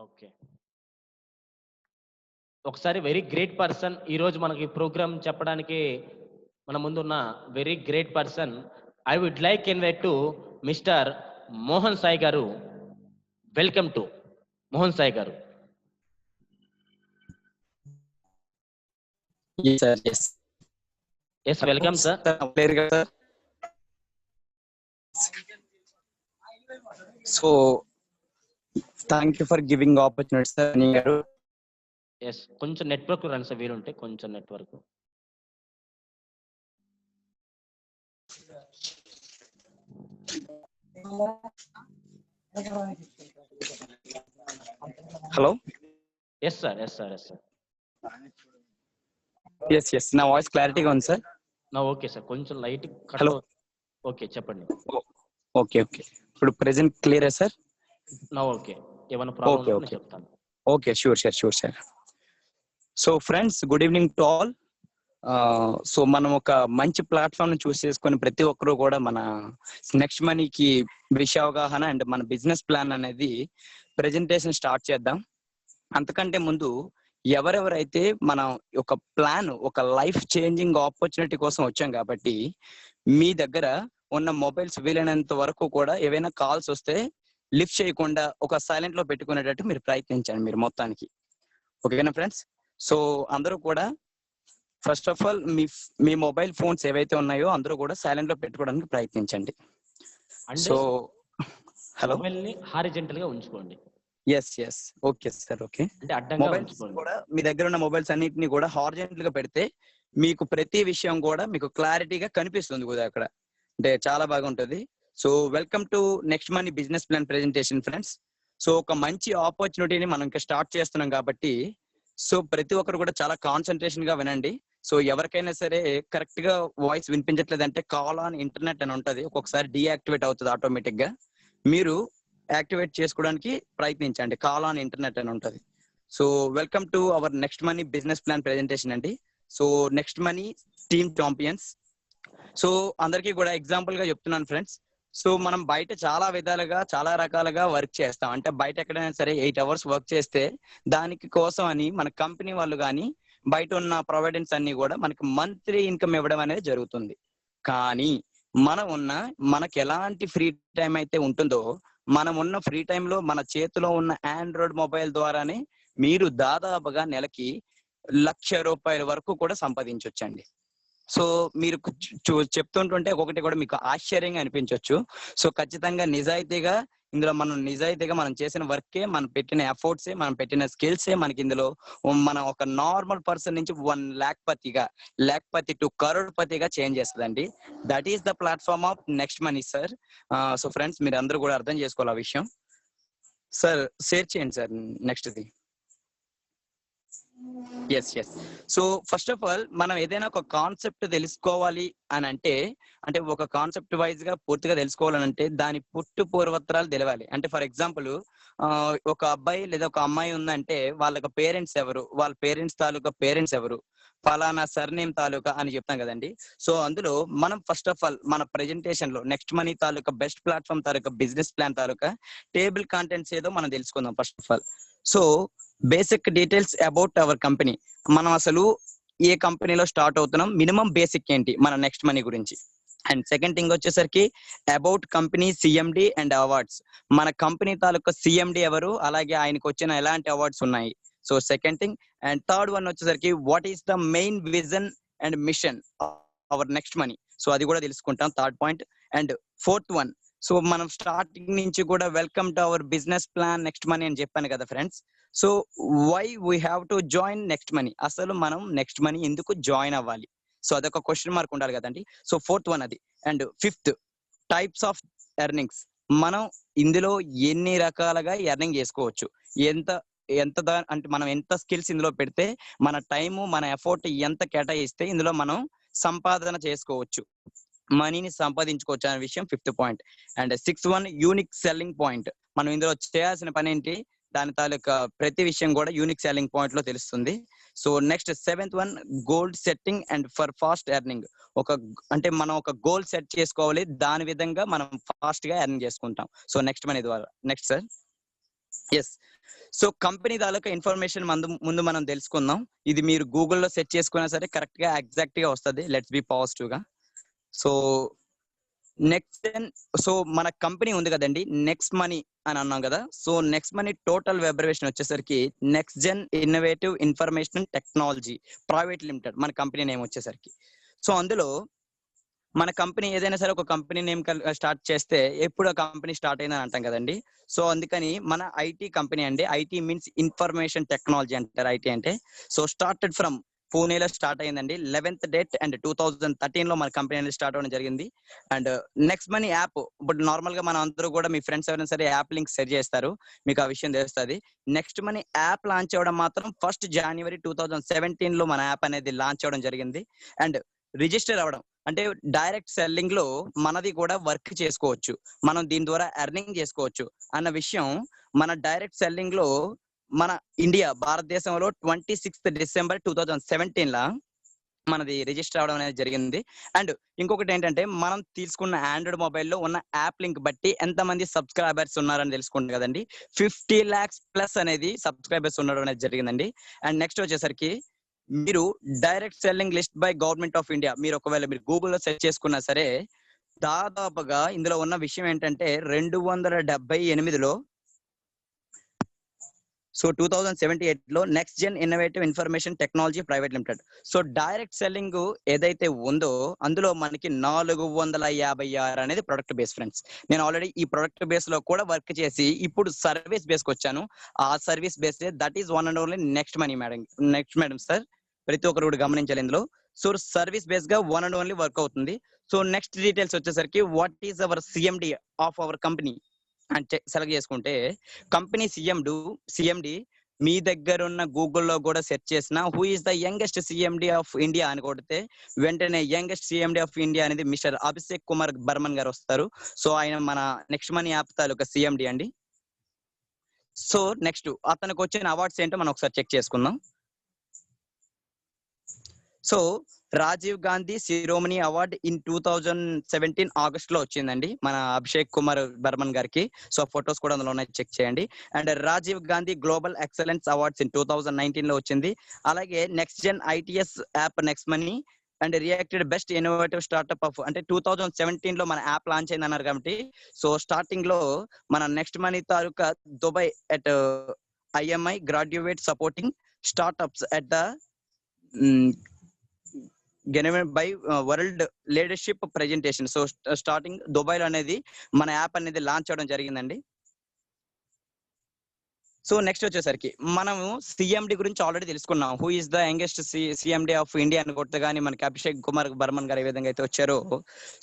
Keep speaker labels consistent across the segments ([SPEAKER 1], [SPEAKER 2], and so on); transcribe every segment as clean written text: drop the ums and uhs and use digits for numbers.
[SPEAKER 1] Okay. ఒకసారి very great person ఈరోజు మనకి ప్రోగ్రామ్ చెప్పడానికి మన ముందున్న very great person. I would like invite to mister Mohan Sai garu. Welcome to Mohan Sai garu.
[SPEAKER 2] Yes, sir. Yes.
[SPEAKER 1] Yes welcome sir.
[SPEAKER 2] Clear గా sir. So, thank you for giving opportunity, sir. గారు.
[SPEAKER 1] Yes కొంచెం network రండి sir, వీలుంటే కొంచెం network.
[SPEAKER 2] Hello.
[SPEAKER 1] Yes sir, yes sir, yes sir.
[SPEAKER 2] Yes, yes. నా voice క్లారిటీగా ఉంది sir.
[SPEAKER 1] నా ఓకే సార్, కొంచెం లైట్ కట్.
[SPEAKER 2] Hello.
[SPEAKER 1] ఓకే చెప్పండి.
[SPEAKER 2] Okay okay. ఇప్పుడు ప్రెసెంట్ క్లియరా సార్?
[SPEAKER 1] నా ఓకే. ఏమైనా ప్రాబ్లం ఉంటే నేను చెప్తాను.
[SPEAKER 2] Okay, sure sir. So friends, good evening to all. So మనం ఒక మంచి ప్లాట్ఫామ్ చూస్ చేసుకొని ప్రతి ఒక్కరు కూడా మన నెక్స్ట్ మనీకి విషయ అవగాహన అండ్ మన బిజినెస్ ప్లాన్ అనేది ప్రెజెంటేషన్ స్టార్ట్ చేద్దాం. అంతకంటే ముందు ఎవరెవరైతే మనం ఒక ప్లాన్, ఒక లైఫ్ చేంజింగ్ ఆపర్చునిటీ కోసం వచ్చాం కాబట్టి మీ దగ్గర ఉన్న మొబైల్స్ వీలైనంత వరకు కూడా ఏవైనా కాల్స్ వస్తే లిఫ్ట్ చేయకుండా ఒక సైలెంట్ లో పెట్టుకునేటట్టు మీరు ప్రయత్నించండి మీరు మొత్తానికి. ఓకేనా ఫ్రెండ్స్? సో అందరూ కూడా first of all me mobile phones ఏవైతే ఉన్నాయో అందరూ కూడా సైలెంట్ లో పెట్టుకోవడానికి ప్రయత్నించండి. సో హలో,
[SPEAKER 1] హారిజెంటల్ గా ఉంచుకోండి.
[SPEAKER 2] Yes okay sir. ఓకే,
[SPEAKER 1] అంటే అడ్డంగా
[SPEAKER 2] మొబైల్స్ కూడా మీ దగ్గర ఉన్న మొబైల్స్ అన్నిటిని కూడా హారిజెంటల్ గా పెడితే మీకు ప్రతి విషయం కూడా మీకు క్లారిటీగా కనిపిస్తుంది కూడా అక్కడ, అంటే చాలా బాగుంటుంది. So welcome to next money business plan presentation friends. So ఒక మంచి ఆపర్చునిటీని మనం ఇంకా స్టార్ట్ చేస్తున్నాం కాబట్టి సో ప్రతి ఒక్కరు కూడా చాలా కాన్సన్ట్రేషన్ గా వినండి. సో ఎవరికైనా సరే కరెక్ట్ గా వాయిస్ వినిపించట్లేదు అంటే కాల్ ఆన్ ఇంటర్నెట్ అని ఉంటది, ఒక్కొక్కసారి డీయాక్టివేట్ అవుతుంది ఆటోమేటిక్ గా. మీరు యాక్టివేట్ చేసుకోవడానికి ప్రయత్నించండి, కాల్ ఆన్ ఇంటర్నెట్ అని ఉంటది. So welcome to our next money business plan presentation అండి. So next money team champions. So అందరికీ కూడా ఎగ్జాంపుల్ గా చెప్తున్నాను ఫ్రెండ్స్. సో మనం బయట చాలా విధాలుగా చాలా రకాలుగా వర్క్ చేస్తాం. అంటే బయట ఎక్కడైనా సరే 8 hours వర్క్ చేస్తే దానికి కోసం అని మన కంపెనీ వాళ్ళు కానీ బయట ఉన్న ప్రొవైడెన్స్ అన్ని కూడా మనకి మంత్లీ ఇన్కమ్ ఇవ్వడం అనేది జరుగుతుంది. కానీ మనకి ఎలాంటి ఫ్రీ టైం అయితే ఉంటుందో మనం ఉన్న ఫ్రీ టైంలో మన చేతిలో ఉన్న ఆండ్రాయిడ్ మొబైల్ ద్వారానే మీరు దాదాపుగా నెలకి ₹1,00,000 వరకు కూడా సంపాదించవచ్చండి. సో మీరు చెప్తుంటుంటే ఒకటి కూడా మీకు ఆశ్చర్యంగా అనిపించవచ్చు. సో ఖచ్చితంగా ఇందులో మనం చేసిన వర్కే, మనం పెట్టిన ఎఫర్ట్సే, మనం పెట్టిన స్కిల్సే మనకి ఇందులో మనం ఒక నార్మల్ పర్సన్ నుంచి 1,00,000 టు కరోడ్పతిగా చేంజ్ చేస్తుందండి. That is the platform of next money sir. So friends మీరు అందరూ కూడా అర్థం చేసుకోవాలి ఆ విషయం. సార్ షేర్ చేయండి సార్ నెక్స్ట్ది. Yes. So first of all మనం ఏదైనా ఒక కాన్సెప్ట్ తెలుసుకోవాలి అని అంటే ఒక కాన్సెప్ట్ వైజ్ గా పూర్తిగా తెలుసుకోవాలని అంటే దాని పుట్టు పూర్వత్రాలు తెలవాలి. అంటే ఫర్ ఎగ్జాంపుల్ ఒక అబ్బాయి లేదా ఒక అమ్మాయి ఉందంటే వాళ్ళకి పేరెంట్స్ ఎవరు, వాళ్ళ పేరెంట్స్ తాలూకా పేరెంట్స్ ఎవరు, ఫలానా సర్నేమ్ తాలూకా అని చెప్తాం కదండి. సో అందులో మనం ఫస్ట్ ఆఫ్ ఆల్ మన ప్రెజెంటేషన్ లో నెక్స్ట్ మనీ తాలూకా బెస్ట్ ప్లాట్ఫామ్ తాలూకా బిజినెస్ ప్లాన్ తాలూకా టేబుల్ కంటెంట్స్ ఏదో మనం తెలుసుకుందాం first of all. So basic details about our company. మనం అసలు ఏ కంపెనీలో స్టార్ట్ అవుతున్నాం, మినిమం బేసిక్ ఏంటి మన నెక్స్ట్ మనీ గురించి. అండ్ సెకండ్ థింగ్ వచ్చేసరికి about company CMD and awards. మన కంపెనీ తాలూకా సిఎండి ఎవరు, అలాగే ఆయనకు వచ్చిన ఎలాంటి అవార్డ్స్ ఉన్నాయి. So second thing. And third one వచ్చేసరికి what is the main vision and mission our next money. So అది కూడా తెలుసుకుంటాం, third point. And fourth one, so మనం స్టార్టింగ్ నుంచి కూడా welcome to our business plan next money అని చెప్పాను కదా friends. So why we have to join next money, అసలు మనం నెక్స్ట్ మనీ ఎందుకు జాయిన్ అవ్వాలి. సో అదొక క్వశ్చన్ మార్క్ ఉండాలి కదండి. సో ఫోర్త్ వన్ అది. And fifth, types of earnings. మనం ఇందులో ఎన్ని రకాలుగా ఎర్నింగ్ చేసుకోవచ్చు, అంటే మనం ఎంత స్కిల్స్ ఇందులో పెడితే, మన టైము మన ఎఫర్ట్ ఎంత కేటాయిస్తే ఇందులో మనం సంపాదన చేసుకోవచ్చు, మనీని సంపాదించుకోవచ్చు అనే విషయం fifth point. And sixth one, unique selling point. మనం ఇందులో చేయాల్సిన పని ఏంటి, దాని తాలూకా ప్రతి విషయం కూడా యూనిక్ సెల్లింగ్ పాయింట్ లో తెలుస్తుంది. So next seventh one, goal setting and for fast earning. మనం ఒక గోల్ సెట్ చేసుకోవాలి, దాని విధంగా మనం ఫాస్ట్ గా ఎర్న్ చేసుకుంటాం. సో నెక్స్ట్ మనీ ద్వారా. Next sir. Yes. So company తాలూకా ఇన్ఫర్మేషన్ ముందు మనం తెలుసుకుందాం. ఇది మీరు గూగుల్లో సెర్చ్ చేసుకున్నా సరే కరెక్ట్ గా ఎగ్జాక్ట్ గా వస్తుంది. లెట్స్ బి పాజిటివ్ గా. సో నెక్స్ట్ సో మన కంపెనీ ఉంది కదండి, నెక్స్ట్ మనీ అని అన్నాం కదా. So next money total abbreviation వచ్చేసరికి next gen innovative information technology private limited మన కంపెనీ నేమ్ వచ్చేసరికి. సో అందులో మన కంపెనీ ఏదైనా సరే ఒక కంపెనీ నేమ్ స్టార్ట్ చేస్తే ఎప్పుడు ఆ కంపెనీ స్టార్ట్ అయిందని అంటాం కదండి. సో అందుకని మన ఐటీ కంపెనీ అండి. ఐటీ మీన్స్ ఇన్ఫర్మేషన్ టెక్నాలజీ అంటారు ఐటీ అంటే. సో స్టార్టెడ్ ఫ్రమ్ పూణేలో స్టార్ట్ అయిందండి 11th డేట్ అండ్ 2013 లో మన కంపెనీ అనేది స్టార్ట్ అవ్వడం జరిగింది. అండ్ నెక్స్ట్ మనీ యాప్ ఇప్పుడు నార్మల్ గా మనం అందరూ కూడా మీ ఫ్రెండ్స్ ఎవరైనా సరే యాప్ లింక్ షేర్ చేస్తారు, మీకు ఆ విషయం తెలుస్తుంది. నెక్స్ట్ మనీ యాప్ లాంచ్ అవ్వడం మాత్రం 1st January 2017 లో మన యాప్ అనేది లాంచ్ అవ్వడం జరిగింది. అండ్ రిజిస్టర్ అవ్వడం అంటే డైరెక్ట్ సెల్లింగ్ లో మనది కూడా వర్క్ చేసుకోవచ్చు, మనం దీని ద్వారా ఎర్నింగ్ చేసుకోవచ్చు అన్న విషయం మన డైరెక్ట్ సెల్లింగ్ లో మన ఇండియా భారతదేశంలో 26th December 2017 లా మనది రిజిస్టర్ అవడం అనేది జరిగింది. అండ్ ఇంకొకటి ఏంటంటే మనం తీసుకున్న ఆండ్రాయిడ్ మొబైల్లో ఉన్న యాప్ లింక్ బట్టి ఎంతమంది సబ్స్క్రైబర్స్ ఉన్నారని తెలుసుకుంటాం కదండి. 50 lakhs ప్లస్ అనేది సబ్స్క్రైబర్స్ ఉండడం అనేది జరిగిందండి. అండ్ నెక్స్ట్ వచ్చేసరికి మీరు direct selling list by government of India మీరు ఒకవేళ మీరు గూగుల్లో సెర్చ్ చేసుకున్నా సరే దాదాపుగా ఇందులో ఉన్న విషయం ఏంటంటే 278లో సో 2078 లో next gen innovative information technology private limited. So direct selling ఏదైతే ఉందో అందులో మనకి 456 అనేది ప్రొడక్ట్ బేస్ ఫ్రెండ్స్. నేను ఆల్రెడీ ఈ ప్రొడక్ట్ బేస్ లో కూడా వర్క్ చేసి ఇప్పుడు సర్వీస్ బేస్ కి వచ్చాను. ఆ service base that is one and only next money madam sir. ప్రతి ఒక్కరు కూడా గమనించాలి ఇందులో. సో సర్వీస్ బేస్ గా వన్ అండ్ ఓన్లీ వర్క్ అవుతుంది. సో నెక్స్ట్ డీటెయిల్స్ వచ్చేసరికి what is our CMD of our company అంటే సెలెక్ట్ చేసుకుంటే కంపెనీ సిఎండి మీ దగ్గర ఉన్న గూగుల్లో కూడా సెర్చ్ చేసిన who is the youngest CMD of India అని కొడితే వెంటనే యంగెస్ట్ సిఎండి ఆఫ్ ఇండియా అనేది మిస్టర్ అభిషేక్ కుమార్ బర్మన్ గారు వస్తారు. సో ఆయన మన నెక్స్ట్ మనీ యాప్ తాలూకా సిఎండి అండి. సో నెక్స్ట్ అతనికి వచ్చిన అవార్డ్స్ ఏంటో మనం ఒకసారి చెక్ చేసుకుందాం. So Rajiv Gandhi Shiromani award in 2017 August లో వచ్చిందండి మన అభిషేక్ కుమార్ బర్మన్ గారికి. సో ఫొటోస్ కూడా అందులో ఉన్నాయి, చెక్ చేయండి. And Rajiv Gandhi global excellence awards in 2019 లో వచ్చింది. అలాగే next gen ITS app next money and reacted best innovative startup of అంటే 2017 లో మన యాప్ లాంచ్ అయింది అన్నారు కాబట్టి సో స్టార్టింగ్ లో మన next money taluka Dubai at IMI graduate supporting startups at the by world leadership presentation. So starting Dubai లో అనేది మన యాప్ అనేది లాంచ్ అవడం జరిగిందండి. సో నెక్స్ట్ వచ్చేసరికి మనము సిఎండి గురించి ఆల్రెడీ తెలుసుకున్నాం. Who is the youngest CMD of India అని కొడితే కానీ మనకి అభిషేక్ కుమార్ బర్మన్ గారు ఏ విధంగా అయితే వచ్చారో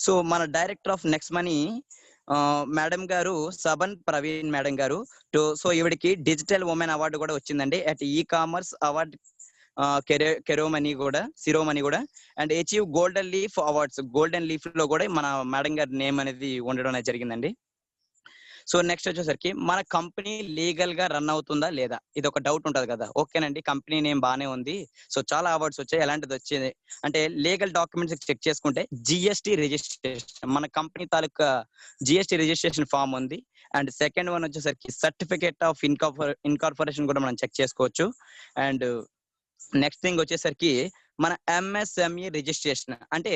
[SPEAKER 2] సో మన director of next money madam గారు సబన్ ప్రవీణ్ మేడం గారు. సో ఈవిడికి డిజిటల్ ఉమెన్ అవార్డు కూడా వచ్చిందండి అట్ ఈ కామర్స్ అవార్డ్ సిరోమణి కూడా. And achieve golden leaf awards golden leaf లో కూడా మన మేడం గారి నేమ్ అనేది ఉండడం అనేది జరిగిందండి. సో నెక్స్ట్ వచ్చేసరికి మన కంపెనీ లీగల్ గా రన్ అవుతుందా లేదా ఇది ఒక డౌట్ ఉంటది కదా. ఓకేనండి, కంపెనీ నేమ్ బానే ఉంది, సో చాలా అవార్డ్స్ వచ్చాయి, ఎలాంటిది వచ్చింది అంటే లీగల్ డాక్యుమెంట్స్ చెక్ చేసుకుంటే జిఎస్టి రిజిస్ట్రేషన్ మన కంపెనీ తాలూకా జిఎస్టి రిజిస్ట్రేషన్ ఫామ్ ఉంది. అండ్ సెకండ్ వన్ వచ్చేసరికి సర్టిఫికేట్ ఆఫ్ ఇన్కార్పొరేషన్ కూడా మనం చెక్ చేసుకోవచ్చు. అండ్ నెక్స్ట్ థింగ్ వచ్చేసరికి మన ఎంఎస్ఎంఈ రిజిస్ట్రేషన్ అంటే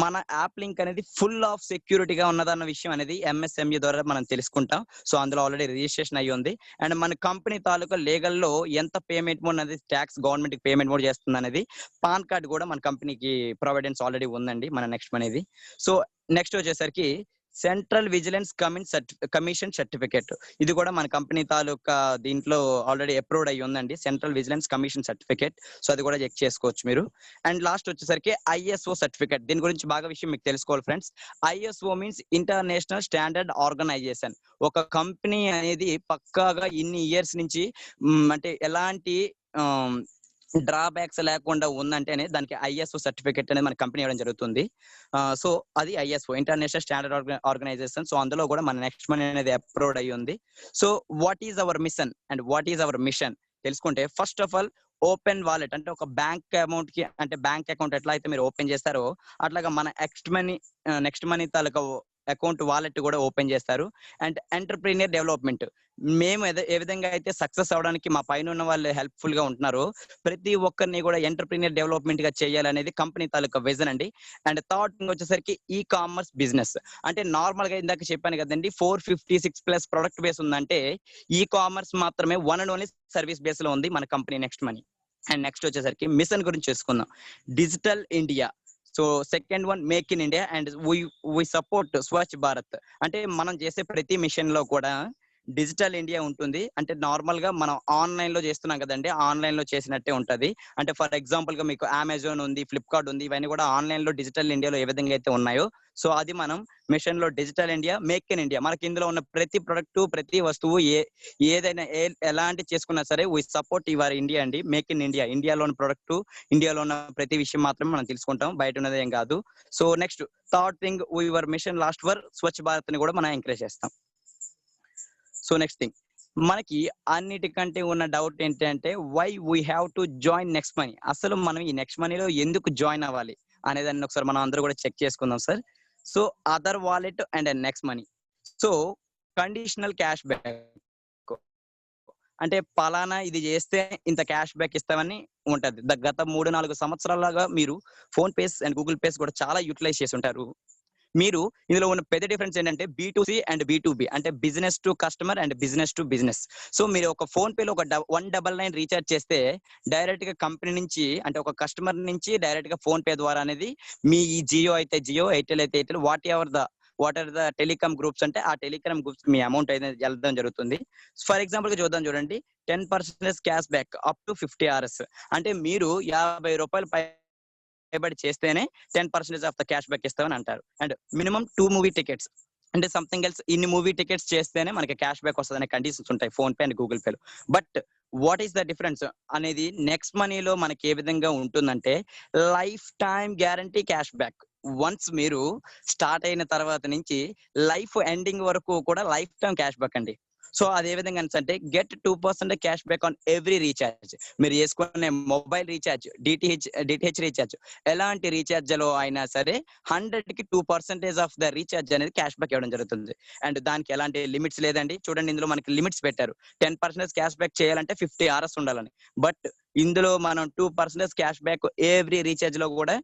[SPEAKER 2] మన యాప్ లింక్ అనేది ఫుల్ ఆఫ్ సెక్యూరిటీగా ఉన్నదన్న విషయం అనేది ఎంఎస్ఎంఈ ద్వారా మనం తెలుసుకుంటాం. సో అందులో ఆల్రెడీ రిజిస్ట్రేషన్ అయ్యి ఉంది. అండ్ మన కంపెనీ తాలూకా లీగల్ లో ఎంత పేమెంట్ మోడ్ అనేది ట్యాక్స్ గవర్నమెంట్ కి పేమెంట్ మోడ్ చేస్తుంది అనేది పాన్ కార్డ్ కూడా మన కంపెనీకి ప్రొవైడెన్స్ ఆల్రెడీ ఉందండి మన నెక్స్ట్ అనేది. సో నెక్స్ట్ వచ్చేసరికి సెంట్రల్ విజిలెన్స్ కమిషన్ సర్టిఫికేట్ ఇది కూడా మన కంపెనీ తాలూకా దీంట్లో ఆల్రెడీ అప్రూవ్డ్ అయ్యి ఉందండి, central vigilance commission certificate. So అది కూడా చెక్ చేసుకోవచ్చు మీరు. అండ్ లాస్ట్ వచ్చేసరికి ఐఎస్ఓ సర్టిఫికేట్. దీని గురించి బాగా విషయం మీకు తెలుసుకోవాలి friends. ISO means international standard organization. ఒక కంపెనీ అనేది పక్కాగా ఇన్ని ఇయర్స్ నుంచి అంటే ఎలాంటి డ్రాబ్యాక్స్ లేకుండా ఉందంటేనే దానికి ఐఎస్ఓ సర్టిఫికేట్ అనేది మన కంపెనీ ఇవ్వడం జరుగుతుంది. సో అది ISO international standard organization. So అందులో కూడా మన నెక్స్ట్ మనీ అనేది అప్రూవ్డ్ అయ్యి ఉంది. So what is our mission and what is our mission తెలుసుకుంటే first of all open wallet అంటే ఒక బ్యాంక్ అమౌంట్ కి అంటే బ్యాంక్ అకౌంట్ ఎట్లా అయితే మీరు ఓపెన్ చేస్తారో అట్లాగా మన నెక్స్ట్ మనీ తాలూకా అకౌంట్ వాలెట్ కూడా ఓపెన్ చేస్తారు. అండ్ ఎంటర్ప్రీనియర్ డెవలప్మెంట్, మేము ఏ విధంగా అయితే సక్సెస్ అవడానికి మా పైన ఉన్న వాళ్ళు హెల్ప్ఫుల్ గా ఉంటున్నారో ప్రతి ఒక్కరిని కూడా ఎంటర్ప్రీనియర్ డెవలప్మెంట్ గా చేయాలనేది కంపెనీ తాలూకా విజన్ అండి. అండ్ థర్డ్ థింగ్ వచ్చేసరికి ఈ కామర్స్ బిజినెస్. అంటే నార్మల్ గా ఇందాక చెప్పాను కదండి 456+ ప్రొడక్ట్ బేస్ ఉందంటే ఈ కామర్స్ మాత్రమే one and only service base లో ఉంది మన company next money. And next వచ్చేసరికి మిషన్ గురించి చూసుకుందాం. Digital India. So second one make in India and we support Swachh Bharat. అంటే మనం చేసే ప్రతి మిషన్ లో కూడా డిజిటల్ ఇండియా ఉంటుంది. అంటే నార్మల్ గా మనం ఆన్లైన్ లో చేస్తున్నాం కదండి, ఆన్లైన్ లో చేసినట్టే ఉంటది. అంటే ఫర్ ఎగ్జాంపుల్ గా మీకు అమెజాన్ ఉంది, ఫ్లిప్కార్ట్ ఉంది, ఇవన్నీ కూడా ఆన్లైన్ లో డిజిటల్ ఇండియాలో ఏ విధంగా అయితే ఉన్నాయో సో అది మనం మిషన్ లో digital India, make in India. మనకి ఇందులో ఉన్న ప్రతి ప్రొడక్ట్, ప్రతి వస్తువు ఏదైనా ఎలాంటి చేసుకున్నా సరే వి సపోర్ట్ యువర్ ఇండియా అండి. మేక్ ఇన్ ఇండియా, ఇండియాలో ఉన్న ప్రొడక్ట్, ఇండియాలో ఉన్న ప్రతి విషయం మాత్రం మనం తెలుసుకుంటాం, బయట ఉన్నది ఏం కాదు. So next third thing your mission last for Swachh Bharat ని కూడా మనం ఎంకరేజ్ చేస్తాం. సో నెక్స్ట్ థింగ్, మనకి అన్నిటికంటే ఉన్న డౌట్ ఏంటంటే why we have to join next money. అసలు మనం ఈ నెక్స్ట్ మనీలో ఎందుకు జాయిన్ అవ్వాలి అనేదాన్ని ఒకసారి మనం అందరూ కూడా చెక్ చేసుకుందాం sir. So other wallet and next money. So conditional cash back అంటే పలానా ఇది చేస్తే ఇంత క్యాష్ బ్యాక్ ఇస్తామని ఉంటది. గత 3-4 సంవత్సరాలుగా మీరు phone pays and Google pays కూడా చాలా యూటిలైజ్ చేసి ఉంటారు. మీరు ఇందులో ఉన్న పెద్ద డిఫరెన్స్ ఏంటంటే B2C అండ్ B2B, అంటే business to customer and business to business. So మీరు ఒక ఫోన్ పేలో ఒక 199 రీఛార్జ్ చేస్తే డైరెక్ట్ గా కంపెనీ నుంచి, అంటే ఒక కస్టమర్ నుంచి డైరెక్ట్ గా ఫోన్ పే ద్వారా అనేది మీ జియో అయితే జియో, ఎయిర్టెల్ అయితే Airtel, what are the telecom groups అంటే ఆ టెలికామ్ గ్రూప్స్ మీ అమౌంట్ అయితే వెళ్ళడం జరుగుతుంది. ఫర్ ఎగ్జాంపుల్ గా చూద్దాం చూడండి, 10% cash back up to 50 hours. అంటే మీరు 50 రూపాయలు పైబడి చేస్తేనే 10% ఆఫ్ ద క్యాష్ బ్యాక్ ఇస్తామని అంటారు. అండ్ మినిమం 2 మూవీ టికెట్స్, అంటే సంథింగ్ ఎల్స్ ఇన్ని మూవీ టికెట్స్ చేస్తేనే మనకి క్యాష్ బ్యాక్ వస్తుంది అనే కండిషన్స్ ఉంటాయి ఫోన్ పే అండ్ గూగుల్ పేలో. But what is the difference అనేది నెక్స్ట్ మనీలో మనకి ఏ విధంగా ఉంటుందంటే life time guarantee cash back. Once మీరు స్టార్ట్ అయిన తర్వాత నుంచి లైఫ్ ఎండింగ్ వరకు కూడా లైఫ్ టైం క్యాష్ బ్యాక్ అండి. సో అదే విధంగా అంటే get 2% cash back on every recharge. మీరు చేసుకునే మొబైల్ రీఛార్జ్, డిటిహెచ్ రీఛార్జ్, ఎలాంటి రీఛార్జ్ లో అయినా సరే 100కి 2% ఆఫ్ ద రీఛార్జ్ అనేది క్యాష్ బ్యాక్ ఇవ్వడం జరుగుతుంది. అండ్ దానికి ఎలాంటి లిమిట్స్ లేదండి. చూడండి ఇందులో మనకి లిమిట్స్ పెట్టారు. 10% క్యాష్ బ్యాక్ చేయాలంటే 50 hours ఉండాలని. బట్ ఇందులో మనం 2% క్యాష్ బ్యాక్ ఎవ్రీ రీఛార్జ్ లో కూడా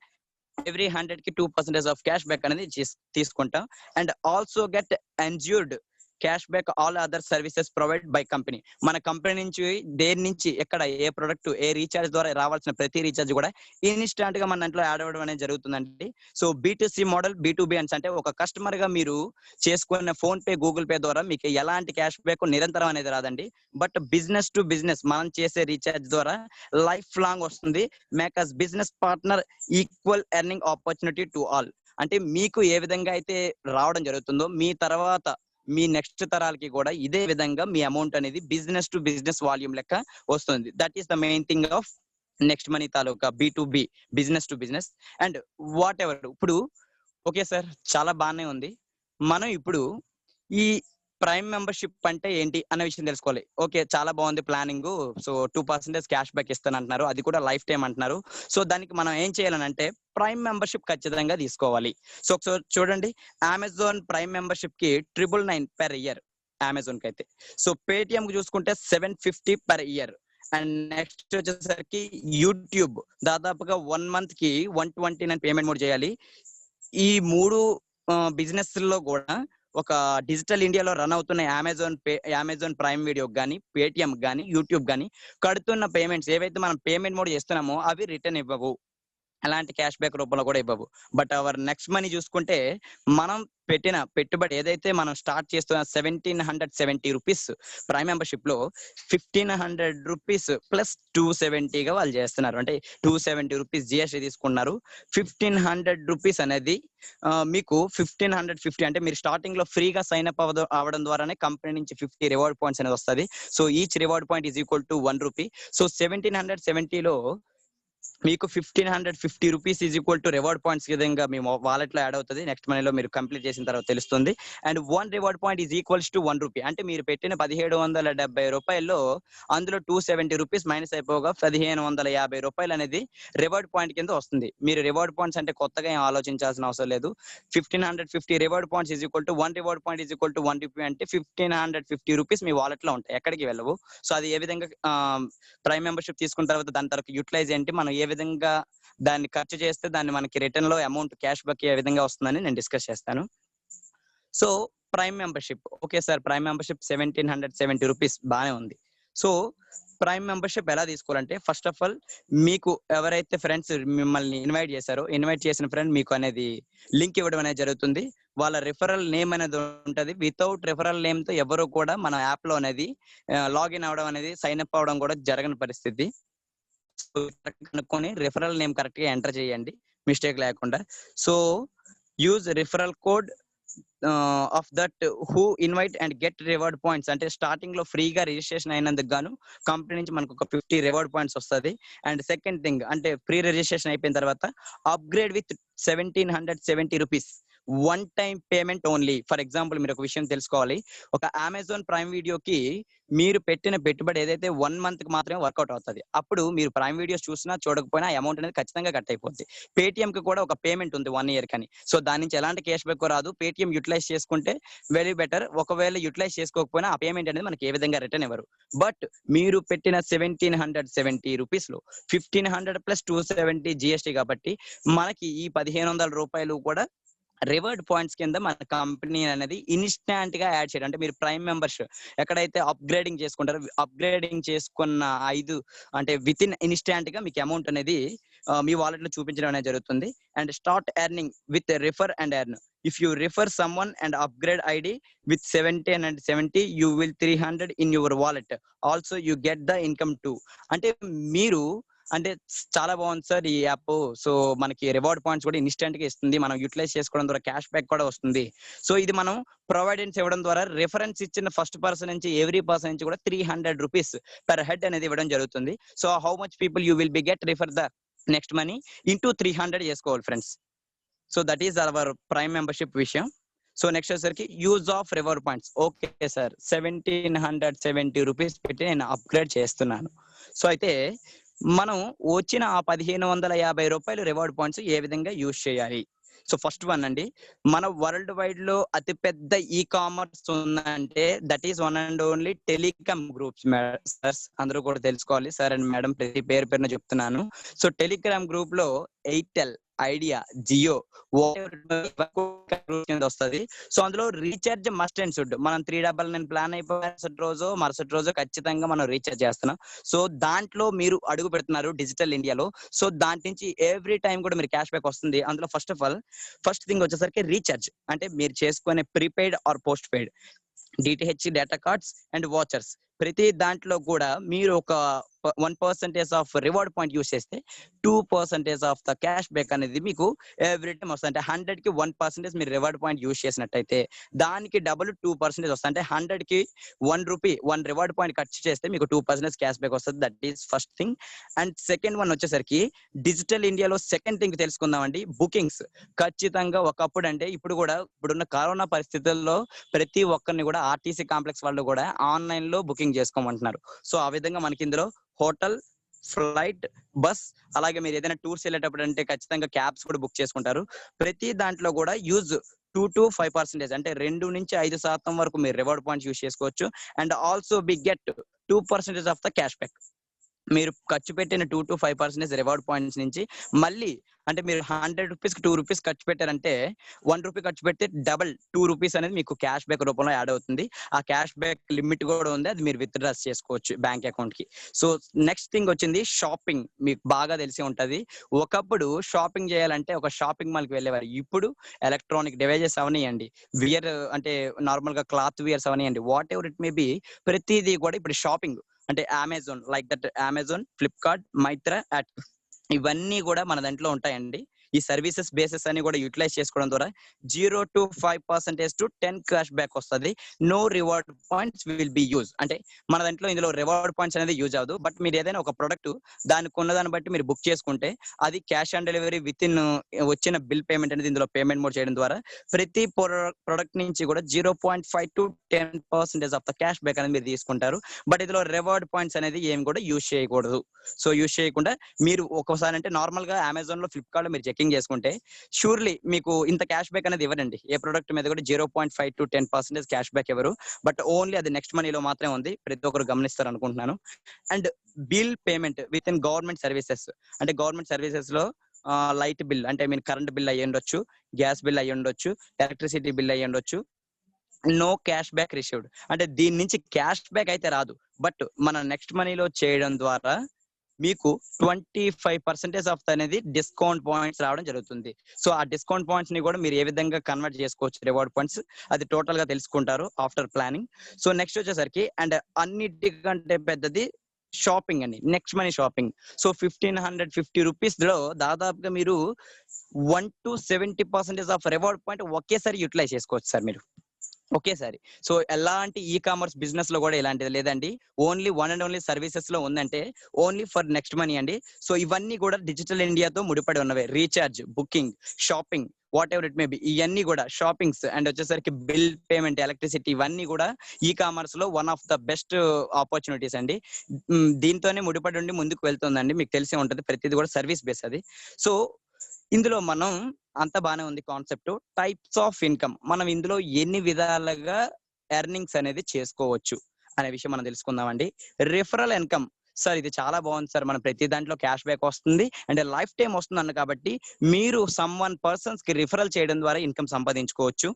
[SPEAKER 2] ఎవ్రీ 100కి 2% ఆఫ్ క్యాష్ బ్యాక్ అనేది తీసుకుంటాం. And also get ensured cash back all other services provide by company. మన కంపెనీ నుంచి దేని నుంచి ఎక్కడ ఏ ప్రొడక్ట్ ఏ రీఛార్జ్ ద్వారా రావాల్సిన ప్రతి రీఛార్జ్ కూడా ఇన్స్టాంట్ గా మన దాంట్లో యాడ్ అవ్వడం అనేది జరుగుతుందండి. సో B2C మోడల్, B2B అంటే ఒక కస్టమర్ గా మీరు చేసుకున్న ఫోన్ పే, గూగుల్ పే ద్వారా మీకు ఎలాంటి క్యాష్ బ్యాక్ నిరంతరం అనేది రాదండి. బట్ బిజినెస్ టు బిజినెస్ మనం చేసే రీఛార్జ్ ద్వారా లైఫ్ లాంగ్ వస్తుంది. Make us business partner equal earning opportunity to all. అంటే మీకు ఏ విధంగా అయితే రావడం జరుగుతుందో మీ తర్వాత మీ నెక్స్ట్ తరాలకి కూడా ఇదే విధంగా మీ అమౌంట్ అనేది బిజినెస్ టు బిజినెస్ వాల్యూమ్ లెక్క వస్తుంది. That is the main thing of next money taluka B2B, business to business. And what ever ఇప్పుడు ఓకే సార్, చాలా బాగానే ఉంది. మనం ఇప్పుడు ఈ ప్రైమ్ మెంబర్షిప్ అంటే ఏంటి అన్న విషయం తెలుసుకోవాలి. ఓకే, చాలా బాగుంది ప్లానింగ్. సో 2% క్యాష్ బ్యాక్ ఇస్తాను అంటున్నారు, అది కూడా లైఫ్ టైం అంటున్నారు. సో దానికి మనం ఏం చేయాలని అంటే ప్రైమ్ మెంబర్షిప్ ఖచ్చితంగా తీసుకోవాలి. సో ఒకసారి చూడండి, అమెజాన్ ప్రైమ్ మెంబర్షిప్ కి 999 per year అమెజాన్ కి అయితే. సో పేటిఎం కి చూసుకుంటే 750 per year. అండ్ నెక్స్ట్ వచ్చేసరికి యూట్యూబ్ దాదాపుగా 1 month కి 129 పేమెంట్ మోడ్ చేయాలి. ఈ 3 బిజినెస్ లో కూడా ఒక డిజిటల్ ఇండియాలో రన్ అవుతున్న అమెజాన్ ప్రైమ్ వీడియో కానీ, పేటిఎం కానీ, యూట్యూబ్ కానీ కడుతున్న పేమెంట్స్ ఏవైతే మనం పేమెంట్ మోడ్ చేస్తున్నామో అవి రిటర్న్ ఇవ్వవు, అలాంటి క్యాష్ బ్యాక్ రూపంలో కూడా ఇవ్వవు. బట్ అవర్ నెక్స్ట్ మనీ చూసుకుంటే మనం పెట్టిన పెట్టుబడి ఏదైతే మనం స్టార్ట్ చేస్తున్న 1770 రూపీస్ ప్రైమ్ మెంబర్షిప్ లో 1500 రూపీస్ ప్లస్ 270 గా వాళ్ళు చేస్తున్నారు. అంటే 270 రూపీస్ GST తీసుకున్నారు. 1500 రూపీస్ అనేది మీకు 1550 అంటే మీరు స్టార్టింగ్ లో ఫ్రీగా సైన్ అప్ అవ్వడం ద్వారానే కంపెనీ నుంచి 50 రివార్డ్ పాయింట్స్ అనేది వస్తుంది. So each reward point is equal to 1 rupee. So 1770లో మీకు 1550 rupees is equal to reward points విధంగా మీ వాలెట్ లో యాడ్ అవుతుంది. నెక్స్ట్ మనీలో మీరు కంప్లీట్ చేసిన తర్వాత తెలుస్తుంది. And 1 reward point is equals to 1 rupee. అంటే మీరు పెట్టిన 1770 రూపాయల్లో అందులో 270 రూపీస్ మైనస్ అయిపోగా 1550 రూపాయలు అనేది రివార్డ్ పాయింట్ కింద వస్తుంది. మీరు రివార్డ్ పాయింట్స్ అంటే కొత్తగా ఏం ఆలోచించాల్సిన అవసరం లేదు. 1550 reward points is equal to 1 reward point is equal to 1 rupee అంటే 1550 రూపీస్ మీ వాలెట్ లో ఉంటాయి, ఎక్కడికి వెళ్ళవు. సో అది ఏ విధంగా ప్రైమ్ మెంబర్షిప్ తీసుకున్న తర్వాత దాని తర్వాత యూటిలైజ్ ఏంటి, మనం ఏ విధంగా దాన్ని ఖర్చు చేస్తే దాన్ని మనకి రిటర్న్ లో అమౌంట్ క్యాష్ బ్యాక్ ఏ విధంగా వస్తుందని నేను డిస్కస్ చేస్తాను. So prime membership, okay sir prime membership 1770 rupees బాగానే ఉంది. సో ప్రైమ్ మెంబర్షిప్ ఎలా తీసుకోవాలంటే ఫస్ట్ ఆఫ్ ఆల్ మీకు ఎవరైతే ఫ్రెండ్స్ మిమ్మల్ని ఇన్వైట్ చేశారో, ఇన్వైట్ చేసిన ఫ్రెండ్ మీకు అనేది లింక్ ఇవ్వడం అనేది జరుగుతుంది. వాళ్ళ రిఫరల్ నేమ్ అనేది ఉంటుంది. వితౌట్ రిఫరల్ నేమ్ తో ఎవరు కూడా మన యాప్ లో అనేది లాగిన్ అవడం అనేది, సైన్ అప్ అవడం కూడా జరగని పరిస్థితి. కనుక్కొని రిఫరల్ నేమ్ కరెక్ట్ గా ఎంటర్ చేయండి మిస్టేక్ లేకుండా. So use referral code of that who invite and get reward points. అంటే స్టార్టింగ్ లో ఫ్రీగా రిజిస్ట్రేషన్ అయినందుకు గాను కంపెనీ నుంచి మనకు ఒక 50 రివార్డ్ పాయింట్స్ వస్తుంది. అండ్ సెకండ్ థింగ్ అంటే ప్రీ రిజిస్ట్రేషన్ అయిపోయిన తర్వాత upgrade with 1770 rupees one time payment only. For example మీరు ఒక విషయం తెలుసుకోవాలి, ఒక అమెజాన్ ప్రైమ్ వీడియోకి మీరు పెట్టిన పెట్టుబడి ఏదైతే 1 మంత్ కి మాత్రమే వర్కౌట్ అవుతుంది. అప్పుడు మీరు ప్రైమ్ వీడియోస్ చూసినా చూడకపోయినా అమౌంట్ అనేది ఖచ్చితంగా కట్ అయిపోద్ది. పేటిఎం కి కూడా ఒక పేమెంట్ ఉంది 1 ఇయర్ కని. సో దాని నుంచి ఎలాంటి క్యాష్ బ్యాక్ రాదు. పేటిఎం యూటిలైజ్ చేసుకుంటే వెరీ బెటర్. ఒకవేళ యూటిలైజ్ చేసుకోకపోయినా ఆ పేమెంట్ అనేది మనకి ఏ విధంగా రిటర్న్ ఇవ్వరు. బట్ మీరు పెట్టిన 1770 రూపీస్ లో 1500 ప్లస్ 270 జిఎస్టీ కాబట్టి మనకి ఈ 1500 రూపాయలు కూడా రివార్డ్ పాయింట్స్ కింద మన కంపెనీ అనేది ఇన్స్టాంట్ గా యాడ్ చేయడం. అంటే మీరు ప్రైమ్ మెంబర్స్ ఎక్కడైతే అప్గ్రేడింగ్ చేసుకుంటారో, అప్గ్రేడింగ్ చేసుకున్న 5 అంటే విత్ ఇన్ ఇన్స్టాంట్ గా మీకు అమౌంట్ అనేది మీ వాలెట్ లో చూపించడం అనేది జరుగుతుంది. And start earning with refer and earn. If you refer some one and upgrade ID with 1770 you will 300 in your wallet. Also you get the income two. అంటే మీరు అంటే చాలా బాగుంది సార్ ఈ యాప్. సో మనకి రివార్డ్ పాయింట్స్ కూడా instant గా ఇస్తుంది, మనం యూటిలైజ్ చేసుకోవడం ద్వారా క్యాష్ బ్యాక్ కూడా వస్తుంది. సో ఇది మనం ప్రొవైడెన్స్ ఇవ్వడం ద్వారా రిఫరెన్స్ ఇచ్చిన ఫస్ట్ పర్సన్ నుంచి ఎవ్రీ పర్సన్ నుంచి కూడా 300 రూపీస్ పర్ హెడ్ అనేది ఇవ్వడం జరుగుతుంది. So how much people you will be get refer the next money into 300 చేసుకోవాలి friends. So that is our prime membership విషయం. సో నెక్స్ట్ వచ్చేసరికి use of reward points. Okay sir 1770 rupees పెట్టి నేను upgrade చేస్తున్నాను. So అయితే మనం వచ్చిన ఆ 1550 రూపాయలు రివార్డ్ పాయింట్స్ ఏ విధంగా యూజ్ చేయాలి. సో ఫస్ట్ వన్ అండి, మన వరల్డ్ వైడ్ లో అతి పెద్ద ఈ కామర్స్ ఉందంటే that is one and only telecom groups. Sirs అందరూ కూడా తెలుసుకోవాలి, సార్ అండ్ మేడం ప్రతి పేరున చెప్తున్నాను. సో టెలిగ్రామ్ గ్రూప్ లో ఎయిర్టెల్, ఐడియా, జియో వస్తుంది. సో అందులో రీఛార్జ్ మస్ట్ అండ్ షుడ్. మనం 399 ప్లాన్ అయిపోయిన మరుసటి రోజు ఖచ్చితంగా మనం రీఛార్జ్ చేస్తున్నాం. సో దాంట్లో మీరు అడుగు పెడుతున్నారు డిజిటల్ ఇండియాలో. సో దాంట్ నుంచి ఎవ్రీ టైం కూడా మీరు క్యాష్ బ్యాక్ వస్తుంది. అందులో first of all first thing వచ్చేసరికి రీఛార్జ్. అంటే మీరు చేసుకునే prepaid or post paid DTH, data cards and watchers ప్రతి దాంట్లో కూడా మీరు ఒక 1% ఆఫ్ రివార్డ్ పాయింట్ యూస్ చేస్తే 2% ఆఫ్ ద క్యాష్ బ్యాక్ అనేది మీకు ఎవ్రీ టైం వస్తుంది. అంటే 100 కి 1% మీరు రివార్డ్ పాయింట్ యూస్ చేసినట్టయితే దానికి డబుల్ 2% వస్తుంది. అంటే 100 కి 1 రూపీ 1 రివార్డ్ పాయింట్ ఖర్చు చేస్తే మీకు 2% క్యాష్ బ్యాక్ వస్తుంది. That is first thing. And second one వచ్చేసరికి డిజిటల్ ఇండియాలో సెకండ్ థింగ్ తెలుసుకుందామండి, బుకింగ్స్. ఖచ్చితంగా ఒకప్పుడు అంటే ఇప్పుడు కూడా ఇప్పుడున్న కరోనా పరిస్థితుల్లో ప్రతి ఒక్కరిని కూడా ఆర్టీసీ కాంప్లెక్స్ వాళ్ళు కూడా ఆన్లైన్ లో బుకింగ్ చేసుకోమంటున్నారు. సో ఆ విధంగా మనకి ఇందులో హోటల్, ఫ్లైట్, బస్, అలాగే మీరు ఏదైనా టూర్స్ వెళ్ళేటప్పుడు అంటే ఖచ్చితంగా క్యాబ్స్ కూడా బుక్ చేసుకుంటారు. ప్రతి దాంట్లో కూడా యూజ్ 2 to 5% అంటే 2 నుంచి 5% వరకు మీరు రివార్డ్ పాయింట్స్ యూస్ చేసుకోవచ్చు. And also be get 2% of the cash back. మీరు ఖర్చు పెట్టిన 2 to 5% రివార్డ్ పాయింట్స్ నుంచి మళ్ళీ అంటే మీరు 100 రూపీస్ కి 2 రూపీస్ ఖర్చు పెట్టారంటే 1 రూపీ ఖర్చు పెడితే డబల్ 2 రూపీస్ అనేది మీకు క్యాష్ బ్యాక్ రూపంలో యాడ్ అవుతుంది. ఆ క్యాష్ బ్యాక్ లిమిట్ కూడా ఉంది, అది మీరు విత్ డ్రా చేసుకోవచ్చు బ్యాంక్ అకౌంట్ కి. సో నెక్స్ట్ థింగ్ వచ్చింది షాపింగ్. మీకు బాగా తెలిసి ఉంటది, ఒకప్పుడు షాపింగ్ చేయాలంటే ఒక షాపింగ్ మాల్ కి వెళ్ళేవారు. ఇప్పుడు ఎలక్ట్రానిక్ డివైజెస్ అవనియండి, వియర్ అంటే నార్మల్ గా క్లాత్ వియర్స్ అవనియండి, whatever it may be, ప్రతిదీ కూడా ఇప్పుడు షాపింగ్ అంటే Amazon, like that Amazon, Flipkart, Myntra, ఇవన్నీ కూడా మన దాంట్లో ఉంటాయండి. ఈ సర్వీసెస్ బేసెస్ అని కూడా యూటిలైజ్ చేసుకోవడం ద్వారా 0 to 5% to 10 క్యాష్ బ్యాక్ వస్తుంది. No reward points will be use. అంటే మన దాంట్లో ఇందులో రివార్డ్ పాయింట్స్ అనేది యూజ్ అవ్వదు. బట్ మీరు ఏదైనా ఒక ప్రొడక్ట్ దానికి ఉన్నదాన్ని బట్టి మీరు బుక్ చేసుకుంటే అది cash on delivery with in వచ్చిన బిల్ పేమెంట్ అనేది ఇందులో పేమెంట్ మోడ్ చేయడం ద్వారా ప్రతి ప్రొడక్ట్ నుంచి కూడా 0.5 to 10% of the cash back అనేది మీరు తీసుకుంటారు. బట్ ఇందులో రివార్డ్ పాయింట్స్ అనేది ఏం కూడా యూజ్ చేయకూడదు. సో యూజ్ చేయకుండా మీరు ఒక్కోసారి అంటే నార్మల్ గా అమెజాన్ లో, ఫ్లిప్కార్ట్ లో మీరు చెకింగ్ చేసుకుంటే షూర్లీ మీకు ఇంత క్యాష్ బ్యాక్ అనేది ఇవ్వరండి. ఏ ప్రొడక్ట్ మీద కూడా 0.5 to 10% క్యాష్ బ్యాక్ ఎవరు, బట్ ఓన్లీ అది నెక్స్ట్ మనీలో మాత్రమే ఉంది. ప్రతి ఒక్కరు గమనిస్తారు అనుకుంటున్నాను. And bill payment with in government services, అంటే గవర్నమెంట్ సర్వీసెస్ లో లైట్ బిల్ అంటే మీన్ కరెంట్ బిల్ అయ్యి ఉండొచ్చు, గ్యాస్ బిల్ అయ్యి ఉండొచ్చు, ఎలక్ట్రిసిటీ బిల్ అయ్యి ఉండొచ్చు. నో క్యాష్ బ్యాక్ రిసీవ్డ్, అంటే దీని నుంచి క్యాష్ బ్యాక్ అయితే రాదు. బట్ మన నెక్స్ట్ మనీలో చేయడం ద్వారా మీకు 25% ఆఫ్ అనేది డిస్కౌంట్ పాయింట్స్ రావడం జరుగుతుంది. సో ఆ డిస్కౌంట్ పాయింట్స్ ని కూడా మీరు ఏ విధంగా కన్వర్ట్ చేసుకోవచ్చు రివార్డ్ పాయింట్స్, అది టోటల్ గా తెలుసుకుంటారు ఆఫ్టర్ ప్లానింగ్. సో నెక్స్ట్ వచ్చేసరికి అండ్ అన్నిటికంటే పెద్దది షాపింగ్ అండి, next money shopping. So 1550 rupees లో దాదాపుగా మీరు 1 to 70% ఆఫ్ రివార్డ్ పాయింట్ ఒకేసారి యూటిలైజ్ చేసుకోవచ్చు సార్ మీరు ఒకేసారి. సో ఎలాంటి ఈ కామర్స్ బిజినెస్ లో కూడా ఇలాంటిది లేదండి. Only one and only services లో ఉందంటే ఓన్లీ ఫర్ నెక్స్ట్ మనీ అండి. సో ఇవన్నీ కూడా డిజిటల్ ఇండియాతో ముడిపడి ఉన్నవే. Recharge, booking, shopping, what ever it may B, ఇవన్నీ కూడా షాపింగ్స్ అండ్ వచ్చేసరికి బిల్ పేమెంట్, ఎలక్ట్రిసిటీ, ఇవన్నీ కూడా ఈ కామర్స్ లో one of the best opportunities అండి. దీంతోనే ముడిపడి ఉండి ముందుకు వెళ్తుందండి. మీకు తెలిసే ఉంటది, ప్రతిది కూడా సర్వీస్ బేస్ అది. సో ఇందులో మనం అంత బానే ఉంది కాన్సెప్ట్. టైప్స్ ఆఫ్ ఇన్కమ్, మనం ఇందులో ఎన్ని విధాలుగా ఎర్నింగ్స్ అనేది చేసుకోవచ్చు అనే విషయం మనం తెలుసుకుందామండి. రిఫరల్ ఇన్కమ్ సార్, ఇది చాలా బాగుంది సార్. మన ప్రతి దాంట్లో క్యాష్ బ్యాక్ వస్తుంది అండ్ లైఫ్ టైం వస్తుంది అన్న కాబట్టి మీరు సమ్ 1 పర్సన్స్ కి రిఫరల్ చేయడం ద్వారా ఇన్కమ్ సంపాదించుకోవచ్చు.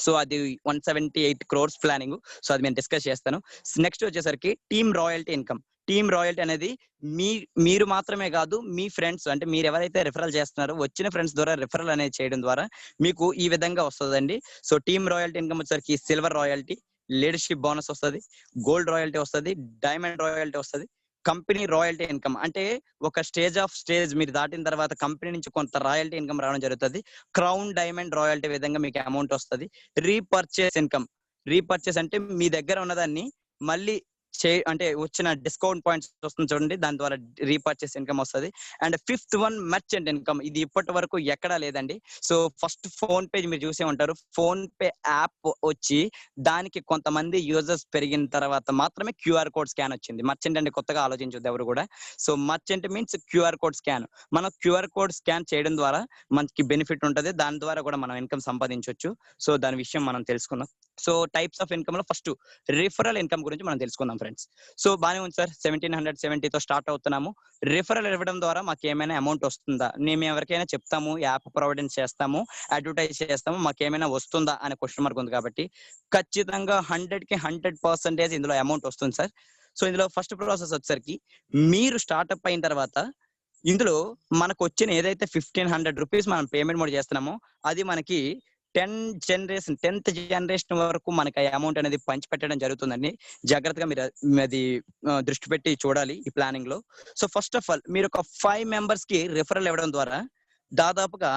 [SPEAKER 2] సో అది 178 crores ప్లానింగ్. సో అది నేను డిస్కస్ చేస్తాను. నెక్స్ట్ వచ్చేసరికి team royalty income. Team royalty అనేది మీరు మాత్రమే కాదు, మీ ఫ్రెండ్స్ అంటే మీరు ఎవరైతే రిఫరల్ చేస్తున్నారో వచ్చిన ఫ్రెండ్స్ ద్వారా రిఫరల్ అనేది చేయడం ద్వారా మీకు ఈ విధంగా వస్తుందండి. సో టీమ్ రాయల్టీ ఇన్కమ్ వచ్చేసరికి సిల్వర్ రాయల్టీ, లీడర్షిప్ బోనస్ వస్తుంది, గోల్డ్ రాయల్టీ వస్తుంది, డైమండ్ రాయల్టీ వస్తుంది, కంపెనీ రాయల్టీ ఇన్కమ్. అంటే ఒక స్టేజ్ మీరు దాటిన తర్వాత కంపెనీ నుంచి కొంత రాయల్టీ ఇన్కమ్ రావడం జరుగుతుంది. క్రౌన్, డైమండ్ రాయల్టీ విధంగా మీకు అమౌంట్ వస్తుంది. Repurchase income. రీపర్చేస్ అంటే మీ దగ్గర ఉన్నదాన్ని మళ్ళీ అంటే వచ్చిన డిస్కౌంట్ పాయింట్స్ వస్తుంది చూడండి, దాని ద్వారా రీపర్చేస్ ఇన్కమ్ వస్తుంది. And fifth one merchant income. ఇది ఇప్పటి వరకు ఎక్కడా లేదండి. సో ఫస్ట్ ఫోన్ పే మీరు చూసే ఉంటారు. ఫోన్ పే యాప్ వచ్చి దానికి కొంతమంది యూజర్స్ పెరిగిన తర్వాత మాత్రమే క్యూఆర్ కోడ్ స్కాన్ వచ్చింది. మర్చెంట్ అంటే కొత్తగా ఆలోచించొద్దు ఎవరు కూడా. So merchant means QR code scan. మనం క్యూఆర్ కోడ్ స్కాన్ చేయడం ద్వారా మనకి బెనిఫిట్ ఉంటుంది, దాని ద్వారా కూడా మనం ఇన్కమ్ సంపాదించవచ్చు. సో దాని విషయం మనం తెలుసుకుందాం. సో టైప్స్ ఆఫ్ ఇన్కమ్ లో ఫస్ట్ రిఫరల్ ఇన్కమ్ గురించి మనం తెలుసుకుందాం ఫ్రెండ్స్. సో బానే ఉంది సార్, 1770 తో స్టార్ట్ అవుతున్నాము. రిఫరల్ ఇవ్వడం ద్వారా మాకు ఏమైనా అమౌంట్ వస్తుందా, మేము ఎవరికైనా చెప్తాము, యాప్ ప్రొవైడెన్స్ చేస్తాము, అడ్వర్టైజ్ చేస్తాము, మాకు ఏమైనా వస్తుందా అనే క్వశ్చన్ మార్క్ ఉంది కాబట్టి ఖచ్చితంగా 100కి 100% ఇందులో అమౌంట్ వస్తుంది సార్. సో ఇందులో ఫస్ట్ ప్రాసెస్ వచ్చేసరికి మీరు స్టార్ట్అప్ అయిన తర్వాత ఇందులో మనకు వచ్చిన ఏదైతే 1500 రూపీస్ మనం పేమెంట్ మోడ్ చేస్తున్నామో అది మనకి 10th జనరేషన్ వరకు మనకి ఆ అమౌంట్ అనేది పంచి పెట్టడం జరుగుతుందండి. జాగ్రత్తగా మీరు అది దృష్టి పెట్టి చూడాలి ఈ ప్లానింగ్ లో. సో ఫస్ట్ ఆఫ్ ఆల్ మీరు ఒక 5 మెంబర్స్ కి రిఫరల్ ఇవ్వడం ద్వారా దాదాపుగా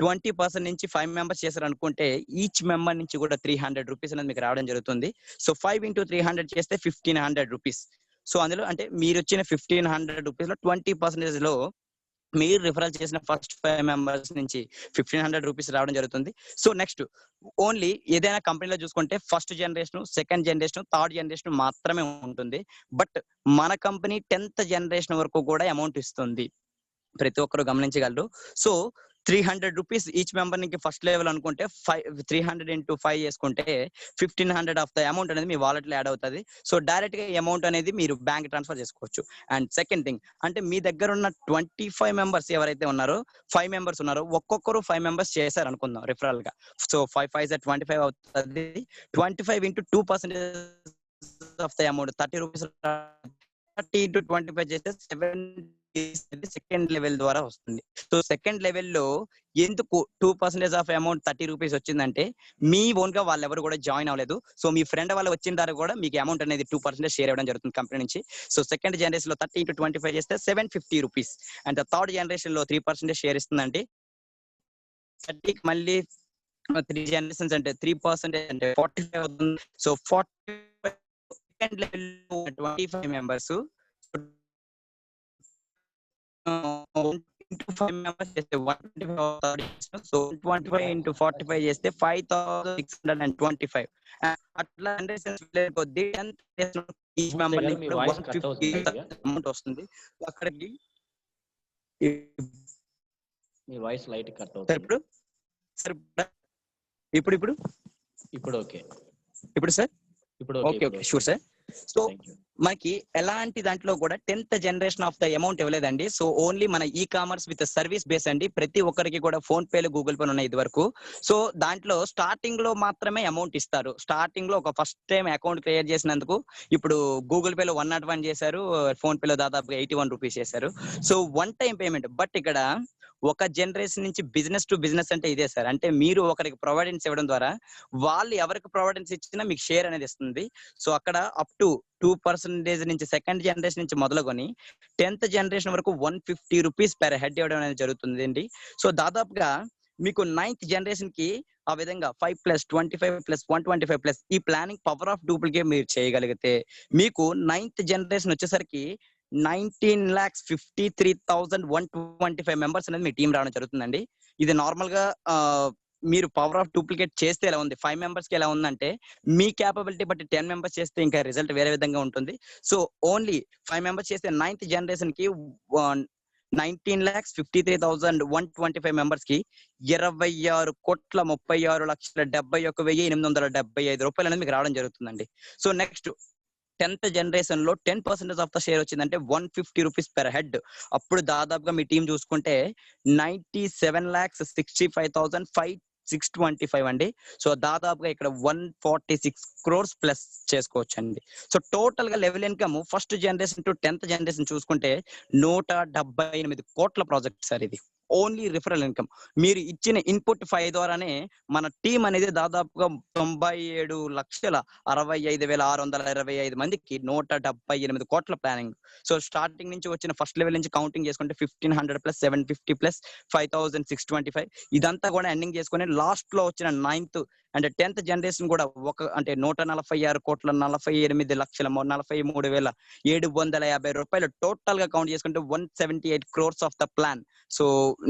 [SPEAKER 2] 20% నుంచి 5 మెంబర్స్ చేశారు అనుకుంటే ఈచ్ మెంబర్ నుంచి కూడా 300 రూపీస్ అనేది మీకు రావడం జరుగుతుంది. సో 5 into 300 చేస్తే 1500 రూపీస్. సో అందులో అంటే మీరు వచ్చిన 1500 రూపీస్ లో 20% లో మీరు రిఫరల్ చేసిన ఫస్ట్ 5 మెంబర్స్ నుంచి 1500 రూపీస్ రావడం జరుగుతుంది. సో నెక్స్ట్ ఓన్లీ ఏదైనా కంపెనీలో చూసుకుంటే first generation, second generation, third generation మాత్రమే ఉంటుంది. బట్ మన కంపెనీ 10th జనరేషన్ వరకు కూడా అమౌంట్ ఇస్తుంది, ప్రతి ఒక్కరు గమనించగలరు. సో 300 రూపీస్ ఈచ్ మెంబర్ కి ఫస్ట్ లెవెల్ అనుకుంటే 300 into 5 చేసుకుంటే 1500 ఆఫ్ ద అమౌంట్ అనేది మీ వాలెట్ లో యాడ్ అవుతుంది. సో డైరెక్ట్ గా అమౌంట్ అనేది మీరు బ్యాంక్ ట్రాన్స్ఫర్ చేసుకోవచ్చు. అండ్ సెకండ్ థింగ్ అంటే మీ దగ్గర ఉన్న 25 మెంబర్స్ ఎవరైతే ఉన్నారో 5 మెంబర్స్ ఉన్నారో ఒక్కొక్కరు 5 మెంబర్స్ చేశారు అనుకుందాం రిఫరల్ గా. సో 5 5 25 అవుతుంది. 25 into 2% of the amount 30 rupees. 30 into 25 చేస్తే 70 సెకండ్ లెవెల్ ద్వారా వస్తుంది. సో సెకండ్ లెవెల్లో ఎందుకు 2% ఆఫ్ అమౌంట్ 30 రూపీస్ వచ్చిందంటే మీ ఓన్ గా వాళ్ళు ఎవరు కూడా జాయిన్ అవ్వలేదు. సో మీ ఫ్రెండ్ వాళ్ళు వచ్చిన ద్వారా కూడా మీకు అమౌంట్ అనేది 2% షేర్ ఇవ్వడం జరుగుతుంది కంపెనీ నుంచి. సో సెకండ్ జనరేషన్ లో 30 into 25 చేస్తే 750 రూపీస్. అండ్ థర్డ్ జనరేషన్ లో 3% షేర్ ఇస్తుందంటే 30కి మళ్ళీ 3 జనరేషన్స్ అంటే 3% అంటే 45 అవుతుంది. So 45 second level 25 members 5 members చేస్తే 125 అవుతారు. సో 125 ఇంటూ 45 చేస్తే 5625 అట్లా జనరేషన్స్ కొద్దీ 10th ఈచ్ మెంబర్
[SPEAKER 1] మీ వాయిస్ కట్
[SPEAKER 2] 150
[SPEAKER 1] అవుతుంది కొద్దిగా.
[SPEAKER 2] అమౌంట్ వస్తుంది. అక్కడికి
[SPEAKER 1] మీ వాయిస్ లైట్ కట్
[SPEAKER 2] సార్
[SPEAKER 1] అవుతుంది.
[SPEAKER 2] ఇప్పుడు సార్ ఇప్పుడు ఇప్పుడు
[SPEAKER 1] ఇప్పుడు ఓకే.
[SPEAKER 2] ఇప్పుడు సార్
[SPEAKER 1] ఇప్పుడు
[SPEAKER 2] okay okay sure sir. So మనకి ఎలాంటి దాంట్లో కూడా 10th generation of the amount ఇవ్వలేదండి. సో ఓన్లీ మన e commerce with service base అండి. ప్రతి ఒక్కరికి కూడా ఫోన్ పేలు గూగుల్ పే ఉన్నాయి ఇది వరకు. సో దాంట్లో స్టార్టింగ్ లో మాత్రమే అమౌంట్ ఇస్తారు. స్టార్టింగ్ లో ఒక ఫస్ట్ టైం అకౌంట్ క్రియేట్ చేసినందుకు ఇప్పుడు గూగుల్ పేలో 101 చేశారు, ఫోన్ పేలో దాదాపుగా 81 రూపీస్ చేశారు. So one time payment. But ఇక్కడ ఒక జనరేషన్ నుంచి బిజినెస్ టు బిజినెస్ అంటే ఇదే సార్. అంటే మీరు ఒకరికి ప్రొవైడెన్స్ ఇవ్వడం ద్వారా వాళ్ళు ఎవరికి ప్రొవైడెన్స్ ఇచ్చినా మీకు షేర్ అనేది ఇస్తుంది. సో అక్కడ అప్ టు 2% నుంచి సెకండ్ జనరేషన్ నుంచి మొదలుకొని 10th జనరేషన్ వరకు 150 రూపీస్ పెర్ హెడ్ ఇవ్వడం అనేది జరుగుతుంది అండి. సో దాదాపుగా మీకు 9th జనరేషన్ కి ఆ విధంగా 5+25+125+ ఈ ప్లానింగ్ పవర్ ఆఫ్ డూప్లికేట్ మీరు చేయగలిగితే మీకు 9th జనరేషన్ వచ్చేసరికి 19,53,125 మెంబర్స్ అనేది మీ టీం రావడం జరుగుతుందండి. ఇది నార్మల్ గా మీరు పవర్ ఆఫ్ డూప్లికేట్ చేస్తే ఎలా ఉంది, 5 మెంబర్స్ కి ఎలా ఉందంటే మీ క్యాపబిలిటీ బట్టి 10 మెంబర్స్ చేస్తే ఇంకా రిజల్ట్ వేరే విధంగా ఉంటుంది. సో ఓన్లీ 5 మెంబర్స్ చేస్తే 9th జనరేషన్ కి 19,53,125 మెంబర్స్ కి 26,36,71,875 రూపాయలు అనేది మీకు రావడం జరుగుతుందండి. సో నెక్స్ట్ 10th జనరేషన్ లో 10% ఆఫ్ ద షేర్ వచ్చిందంటే 150 రూపీస్ పెర్ హెడ్. అప్పుడు దాదాపుగా మీ టీం చూసుకుంటే 97,65,625 అండి. సో దాదాపుగా ఇక్కడ 146 crores ప్లస్ చేసుకోవచ్చు అండి. సో టోటల్ గా level income first generation to 10th generation చూసుకుంటే 178 కోట్ల ప్రాజెక్ట్ సార్ ఇది. ఓన్లీ రిఫరల్ ఇన్కమ్ మీరు ఇచ్చిన ఇన్పుట్ 5 ద్వారానే మన టీం అనేది దాదాపుగా 97,65,625 మందికి 178 కోట్ల ప్లానింగ్. సో స్టార్టింగ్ నుంచి వచ్చిన ఫస్ట్ లెవెల్ నుంచి కౌంటింగ్ చేసుకుంటే 1,500+, 750+, 5,625 ఇదంతా కూడా ఎండింగ్ చేసుకుని లాస్ట్ లో వచ్చిన 9th అంటే 10th జనరేషన్ కూడా ఒక అంటే 146,48,43,750 రూపాయలు టోటల్ గా కౌంట్ చేసుకుంటే 178 crores of the plan. So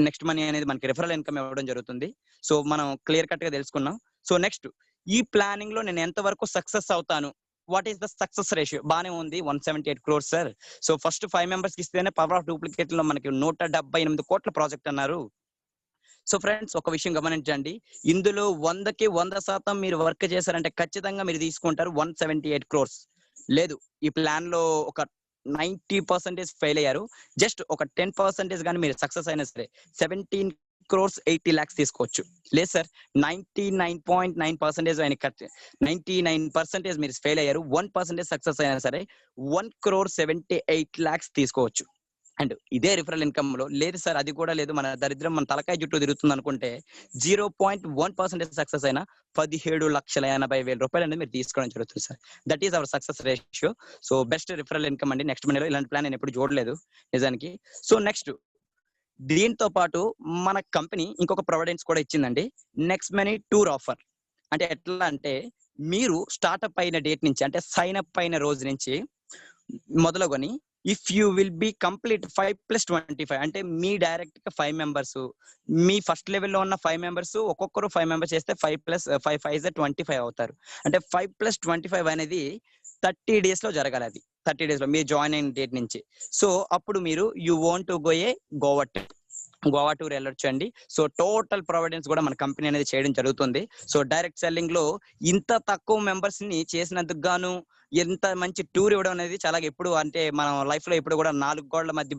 [SPEAKER 2] next money అనేది మనకి రిఫరల్ ఇన్కమ్ ఇవ్వడం జరుగుతుంది. సో మనం క్లియర్ కట్ గా తెలుసుకున్నాం. సో నెక్స్ట్ ఈ ప్లానింగ్ లో నేను ఎంత వరకు సక్సెస్ అవుతాను, what is the success ratio? బానే ఉంది 178 crores sir. So first 5 members కి ఇస్తేనే పవర్ ఆఫ్ డూప్లికేట్ లో మనకి 178 కోట్ల ప్రాజెక్ట్ అన్నారు. సో ఫ్రెండ్స్ ఒక విషయం గమనించండి, ఇందులో 100కి 100% మీరు వర్క్ చేశారంటే ఖచ్చితంగా మీరు తీసుకుంటారు 178 crores. లేదు ఈ ప్లాన్ లో ఒక 90% ఫెయిల్ అయ్యారు, జస్ట్ ఒక 10% కానీ మీరు సక్సెస్ అయినా సరే 17 crores 80 lakhs తీసుకోవచ్చు. లేదు సార్ 99.9% ఆయన 99% మీరు ఫెయిల్ అయ్యారు, 1% సక్సెస్ అయినా సరే 1,78 lakhs తీసుకోవచ్చు. అండ్ ఇదే రిఫరల్ ఇన్కమ్ లో లేదు సార్ అది కూడా లేదు, మన దరిద్రం మన తలకాయ చుట్టూ తిరుగుతుంది అనుకుంటే 0.1% సక్సెస్ అయినా 17,80,000 రూపాయలు అనేది మీరు తీసుకోవడం జరుగుతుంది sir. That is our success ratio. So best referral income అండి. నెక్స్ట్ మనీలో ఇలాంటి ప్లాన్ నేను ఎప్పుడు చూడలేదు నిజానికి. సో నెక్స్ట్ దీంతో పాటు మన కంపెనీ ఇంకొక ప్రొవైడెన్స్ కూడా ఇచ్చిందండి, నెక్స్ట్ మనీ టూర్ ఆఫర్. అంటే ఎట్లా అంటే మీరు స్టార్ట్అప్ అయిన డేట్ నుంచి అంటే సైన్ అప్ అయిన రోజు నుంచి మొదలుకొని if you will be complete 5+25 అంటే మీ డైరెక్ట్ గా 5 మెంబర్స్, మీ ఫస్ట్ లెవెల్లో ఉన్న 5 మెంబర్స్ ఒక్కొక్కరు 5 మెంబర్స్ చేస్తే 5+5 అవుతారు. అంటే 5+25 అనేది 30 days లో జరగాలి. అది 30 days లో మీరు జాయిన్ అయిన డేట్ నుంచి. సో అప్పుడు మీరు you want to go A Goa tour వెళ్ళొచ్చు అండి. సో టోటల్ ప్రొవైడెన్స్ కూడా మన కంపెనీ అనేది చేయడం జరుగుతుంది. సో డైరెక్ట్ సెల్లింగ్ లో ఇంత తక్కువ మెంబర్స్ ని చేసినందుకు గాను ఎంత మంచి టూర్ ఇవ్వడం అనేది చాలా ఎప్పుడు అంటే మనం లైఫ్ లో ఎప్పుడు కూడా 4 గోడల మధ్య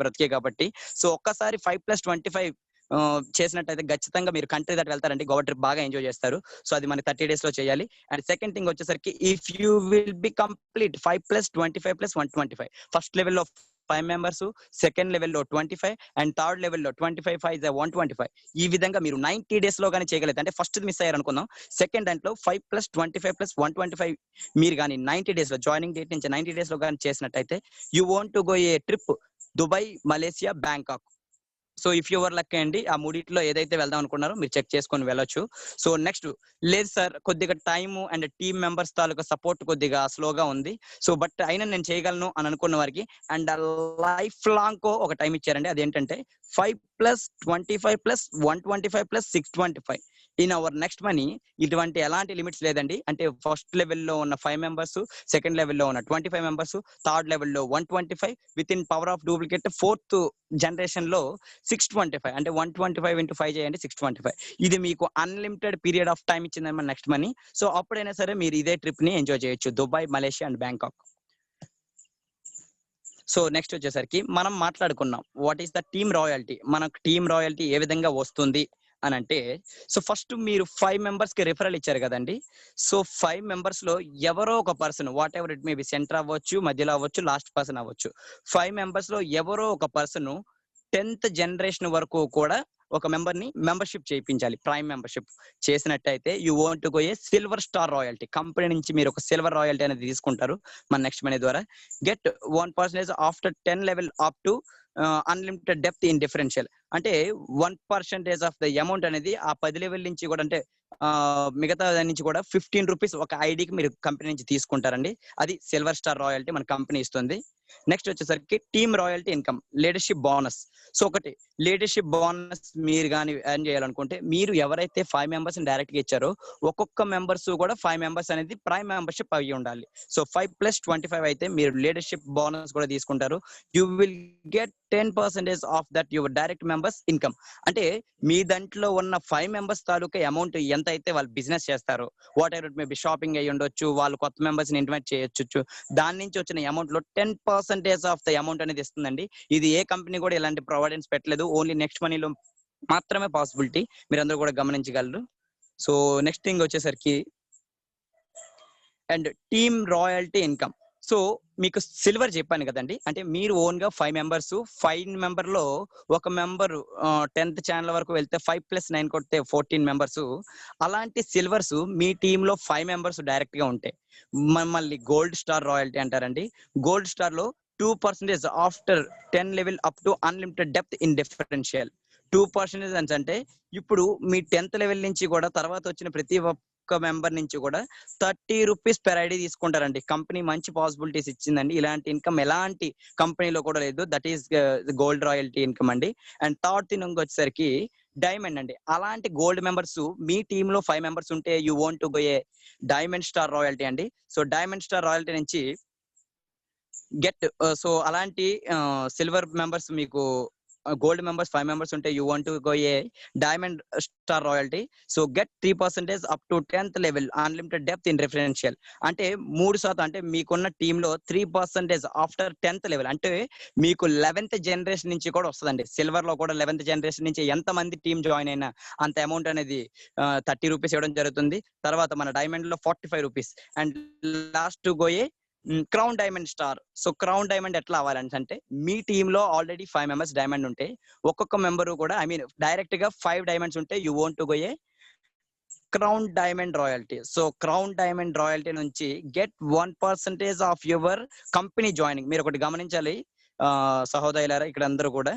[SPEAKER 2] బ్రతికే కాబట్టి సో ఒక్కసారి 5+25 చేసినట్టయితే ఖచ్చితంగా మీరు కంట్రీ దాటి వెళ్తారండి, గోవా ట్రిప్ బాగా ఎంజాయ్ చేస్తారు. సో అది మన 30 days లో చేయాలి. అండ్ సెకండ్ థింగ్ వచ్చేసరికి if you will be complete 5+25+125 first లెవెల్లో 5 మెంబర్స్, సెకండ్ లెవెల్లో 25 అండ్ థర్డ్ లెవెల్లో 25, 125 ఈ విధంగా మీరు 90 days లో కానీ చేయగలిగితే, అంటే ఫస్ట్ మిస్ అయ్యారు అనుకుందాం, సెకండ్ దాంట్లో 5+25+125 మీరు కానీ 90 days లో జాయినింగ్ డేట్ నుంచి 90 days లో కానీ చేసినట్టయితే you want to go A trip Dubai, Malaysia, Bangkok. So if your luck అండి, ఆ మూడిట్లో ఏదైతే వెళ్దాం అనుకున్నారో మీరు చెక్ చేసుకొని వెళ్ళొచ్చు. సో నెక్స్ట్, లేదు సార్ కొద్దిగా time and team members taluka support కొద్దిగా స్లోగా ఉంది, సో బట్ అయినా నేను చేయగలను అని అనుకున్న వారికి అండ్ లైఫ్ లాంగ్ ఒక టైం ఇచ్చారండి. అదేంటంటే 5+25+125+625 ఇన్ అవర్ నెక్స్ట్ మనీ. ఇటువంటి ఎలాంటి లిమిట్స్ లేదండి. అంటే ఫస్ట్ లెవెల్లో ఉన్న 5 మెంబర్స్, సెకండ్ లెవెల్లో ఉన్న 25 మెంబర్స్, థర్డ్ లెవెల్లో 125, with in power of duplicate fourth generation లో 625. అంటే 125 into 5 చేయండి, 625. ఇది మీకు అన్లిమిటెడ్ పీరియడ్ ఆఫ్ టైం ఇచ్చిందన్నమాట నెక్స్ట్ మనీ. సో అప్పుడైనా సరే మీరు ఇదే ట్రిప్ ని ఎంజాయ్ చేయొచ్చు, Dubai, Malaysia and Bangkok. So next వచ్చేసరికి మనం మాట్లాడుకున్నాం what is the team royalty. మనకు టీమ్ రాయల్టీ ఏ విధంగా వస్తుంది అని అంటే, సో ఫస్ట్ మీరు 5 మెంబర్స్ కి రిఫరల్ ఇచ్చారు కదండి. సో 5 మెంబర్స్ లో ఎవరో ఒక person, what ever it may B, centre అవ్వచ్చు, మధ్యలో అవ్వచ్చు, లాస్ట్ పర్సన్ అవ్వచ్చు, 5 మెంబర్స్ లో ఎవరో ఒక పర్సన్ 10th జనరేషన్ వరకు కూడా ఒక మెంబర్ ని మెంబర్షిప్ చేయించాలి. ప్రైమ్ మెంబర్షిప్ చేసినట్టయితే you want to go A silver star royalty. Company నుంచి మీరు ఒక సిల్వర్ రాయల్టీ అనేది తీసుకుంటారు మన నెక్స్ట్ మనీ ద్వారా. Get 1% after 10 level up to unlimited depth in differential. అంటే 1% ఆఫ్ ద అమౌంట్ అనేది ఆ 10 లెవెల్ నుంచి కూడా, అంటే మిగతా దాని నుంచి కూడా 15 రూపీస్ ఒక ఐడికి మీరు కంపెనీ నుంచి తీసుకుంటారండి. అది సిల్వర్ స్టార్ రాయల్టీ మన కంపెనీ ఇస్తుంది. నెక్స్ట్ వచ్చేసరికి team royalty income, leadership bonus. So ఒకటి, లీడర్షిప్ బోనస్ మీరు కానీ ఎర్న్ చేయాలనుకుంటే, మీరు ఎవరైతే 5 మెంబర్స్ డైరెక్ట్ గా ఇచ్చారో ఒక్కొక్క మెంబర్స్ కూడా 5 మెంబర్స్ అనేది ప్రైమ్ మెంబర్షిప్ అయ్యి ఉండాలి. సో 5+25 అయితే మీరు లీడర్షిప్ బోనస్ కూడా తీసుకుంటారు. You will get 10% of that your direct members income. అంటే మీ దాంట్లో ఉన్న 5 మెంబర్స్ తాలూకా అమౌంట్ ఎంత అయితే వాళ్ళు బిజినెస్ చేస్తారో, what ever it may B, shopping అయ్యి ఉండొచ్చు, వాళ్ళు కొత్త మెంబర్స్ ని ఇన్వైట్ చేయొచ్చు, దాని నుంచి వచ్చిన అమౌంట్ లో 10% ఆఫ్ ద అమౌంట్ అనేది ఇస్తుందండి. ఇది ఏ కంపెనీ కూడా ఇలాంటి ప్రొవైడెన్స్ పెట్టలేదు, ఓన్లీ నెక్స్ట్ మనీలో మాత్రమే పాసిబిలిటీ. మీరందరూ కూడా గమనించగలరు. సో నెక్స్ట్ థింగ్ వచ్చేసరికి and team royalty income. So మీకు సిల్వర్ చెప్పాను కదండి, అంటే మీరు ఓన్ గా 5 మెంబర్స్, 5 మెంబర్ లో ఒక మెంబర్ 10th ఛానల్ వరకు వెళ్తే 5+9 కొడితే 14 మెంబర్స్. అలాంటి సిల్వర్స్ మీ టీమ్ లో 5 మెంబర్స్ డైరెక్ట్ గా ఉంటాయి. మళ్ళీ గోల్డ్ స్టార్ రాయల్టీ అంటారండి. గోల్డ్ స్టార్ లో 2% after 10 level up to unlimited depth in differential. 2% అంటే ఇప్పుడు మీ 10th లెవెల్ నుంచి కూడా తర్వాత వచ్చిన ప్రతి ఒక్క మెంబర్ నుంచి కూడా 30 రూపీస్ పెర్ ఐడి తీసుకుంటారండి. కంపెనీ మంచి పాసిబిలిటీస్ ఇచ్చిందండి. ఇలాంటి ఇన్కమ్ ఎలాంటి కంపెనీలో కూడా లేదు. That is gold royalty income అండి. అండ్ థర్డ్ థింగ్ వచ్చేసరికి డైమండ్ అండి. అలాంటి గోల్డ్ మెంబర్స్ మీ టీమ్ లో 5 మెంబర్స్ ఉంటే you want to go A diamond star royalty అండి. సో డైమండ్ స్టార్ రాయల్టీ నుంచి గెట్, సో అలాంటి సిల్వర్ మెంబర్స్ మీకు గోల్డ్ మెంబర్స్ 5 మెంబర్స్ ఉంటే you want to go A diamond star royalty. So get 3% up to 10th level unlimited depth in referential. అంటే 3%, అంటే మీకున్న team లో 3% after 10th level. అంటే మీకు 11th జనరేషన్ నుంచి కూడా వస్తుందండి. సిల్వర్ లో కూడా 11th జనరేషన్ నుంచి ఎంత మంది టీమ్ జాయిన్ అయినా అంత అమౌంట్ అనేది 30 రూపీస్ ఇవ్వడం జరుగుతుంది. తర్వాత మన డైమండ్ లో 45 రూపీస్. అండ్ లాస్ట్ గోయే crown diamond star. So crown diamond ఎట్లా అవ్వాలంటే, మీ టీమ్ లో ఆల్రెడీ 5 మెంబర్స్ డైమండ్ ఉంటే ఒక్కొక్క మెంబర్ కూడా, ఐ మీన్ డైరెక్ట్ గా 5 డైమండ్స్ ఉంటే you want to go a crown diamond royalty. So crown diamond royalty నుంచి get 1% of your company joining. మీరు ఒకటి గమనించాలి సహోదరులారా ఇక్కడ అందరూ కూడా.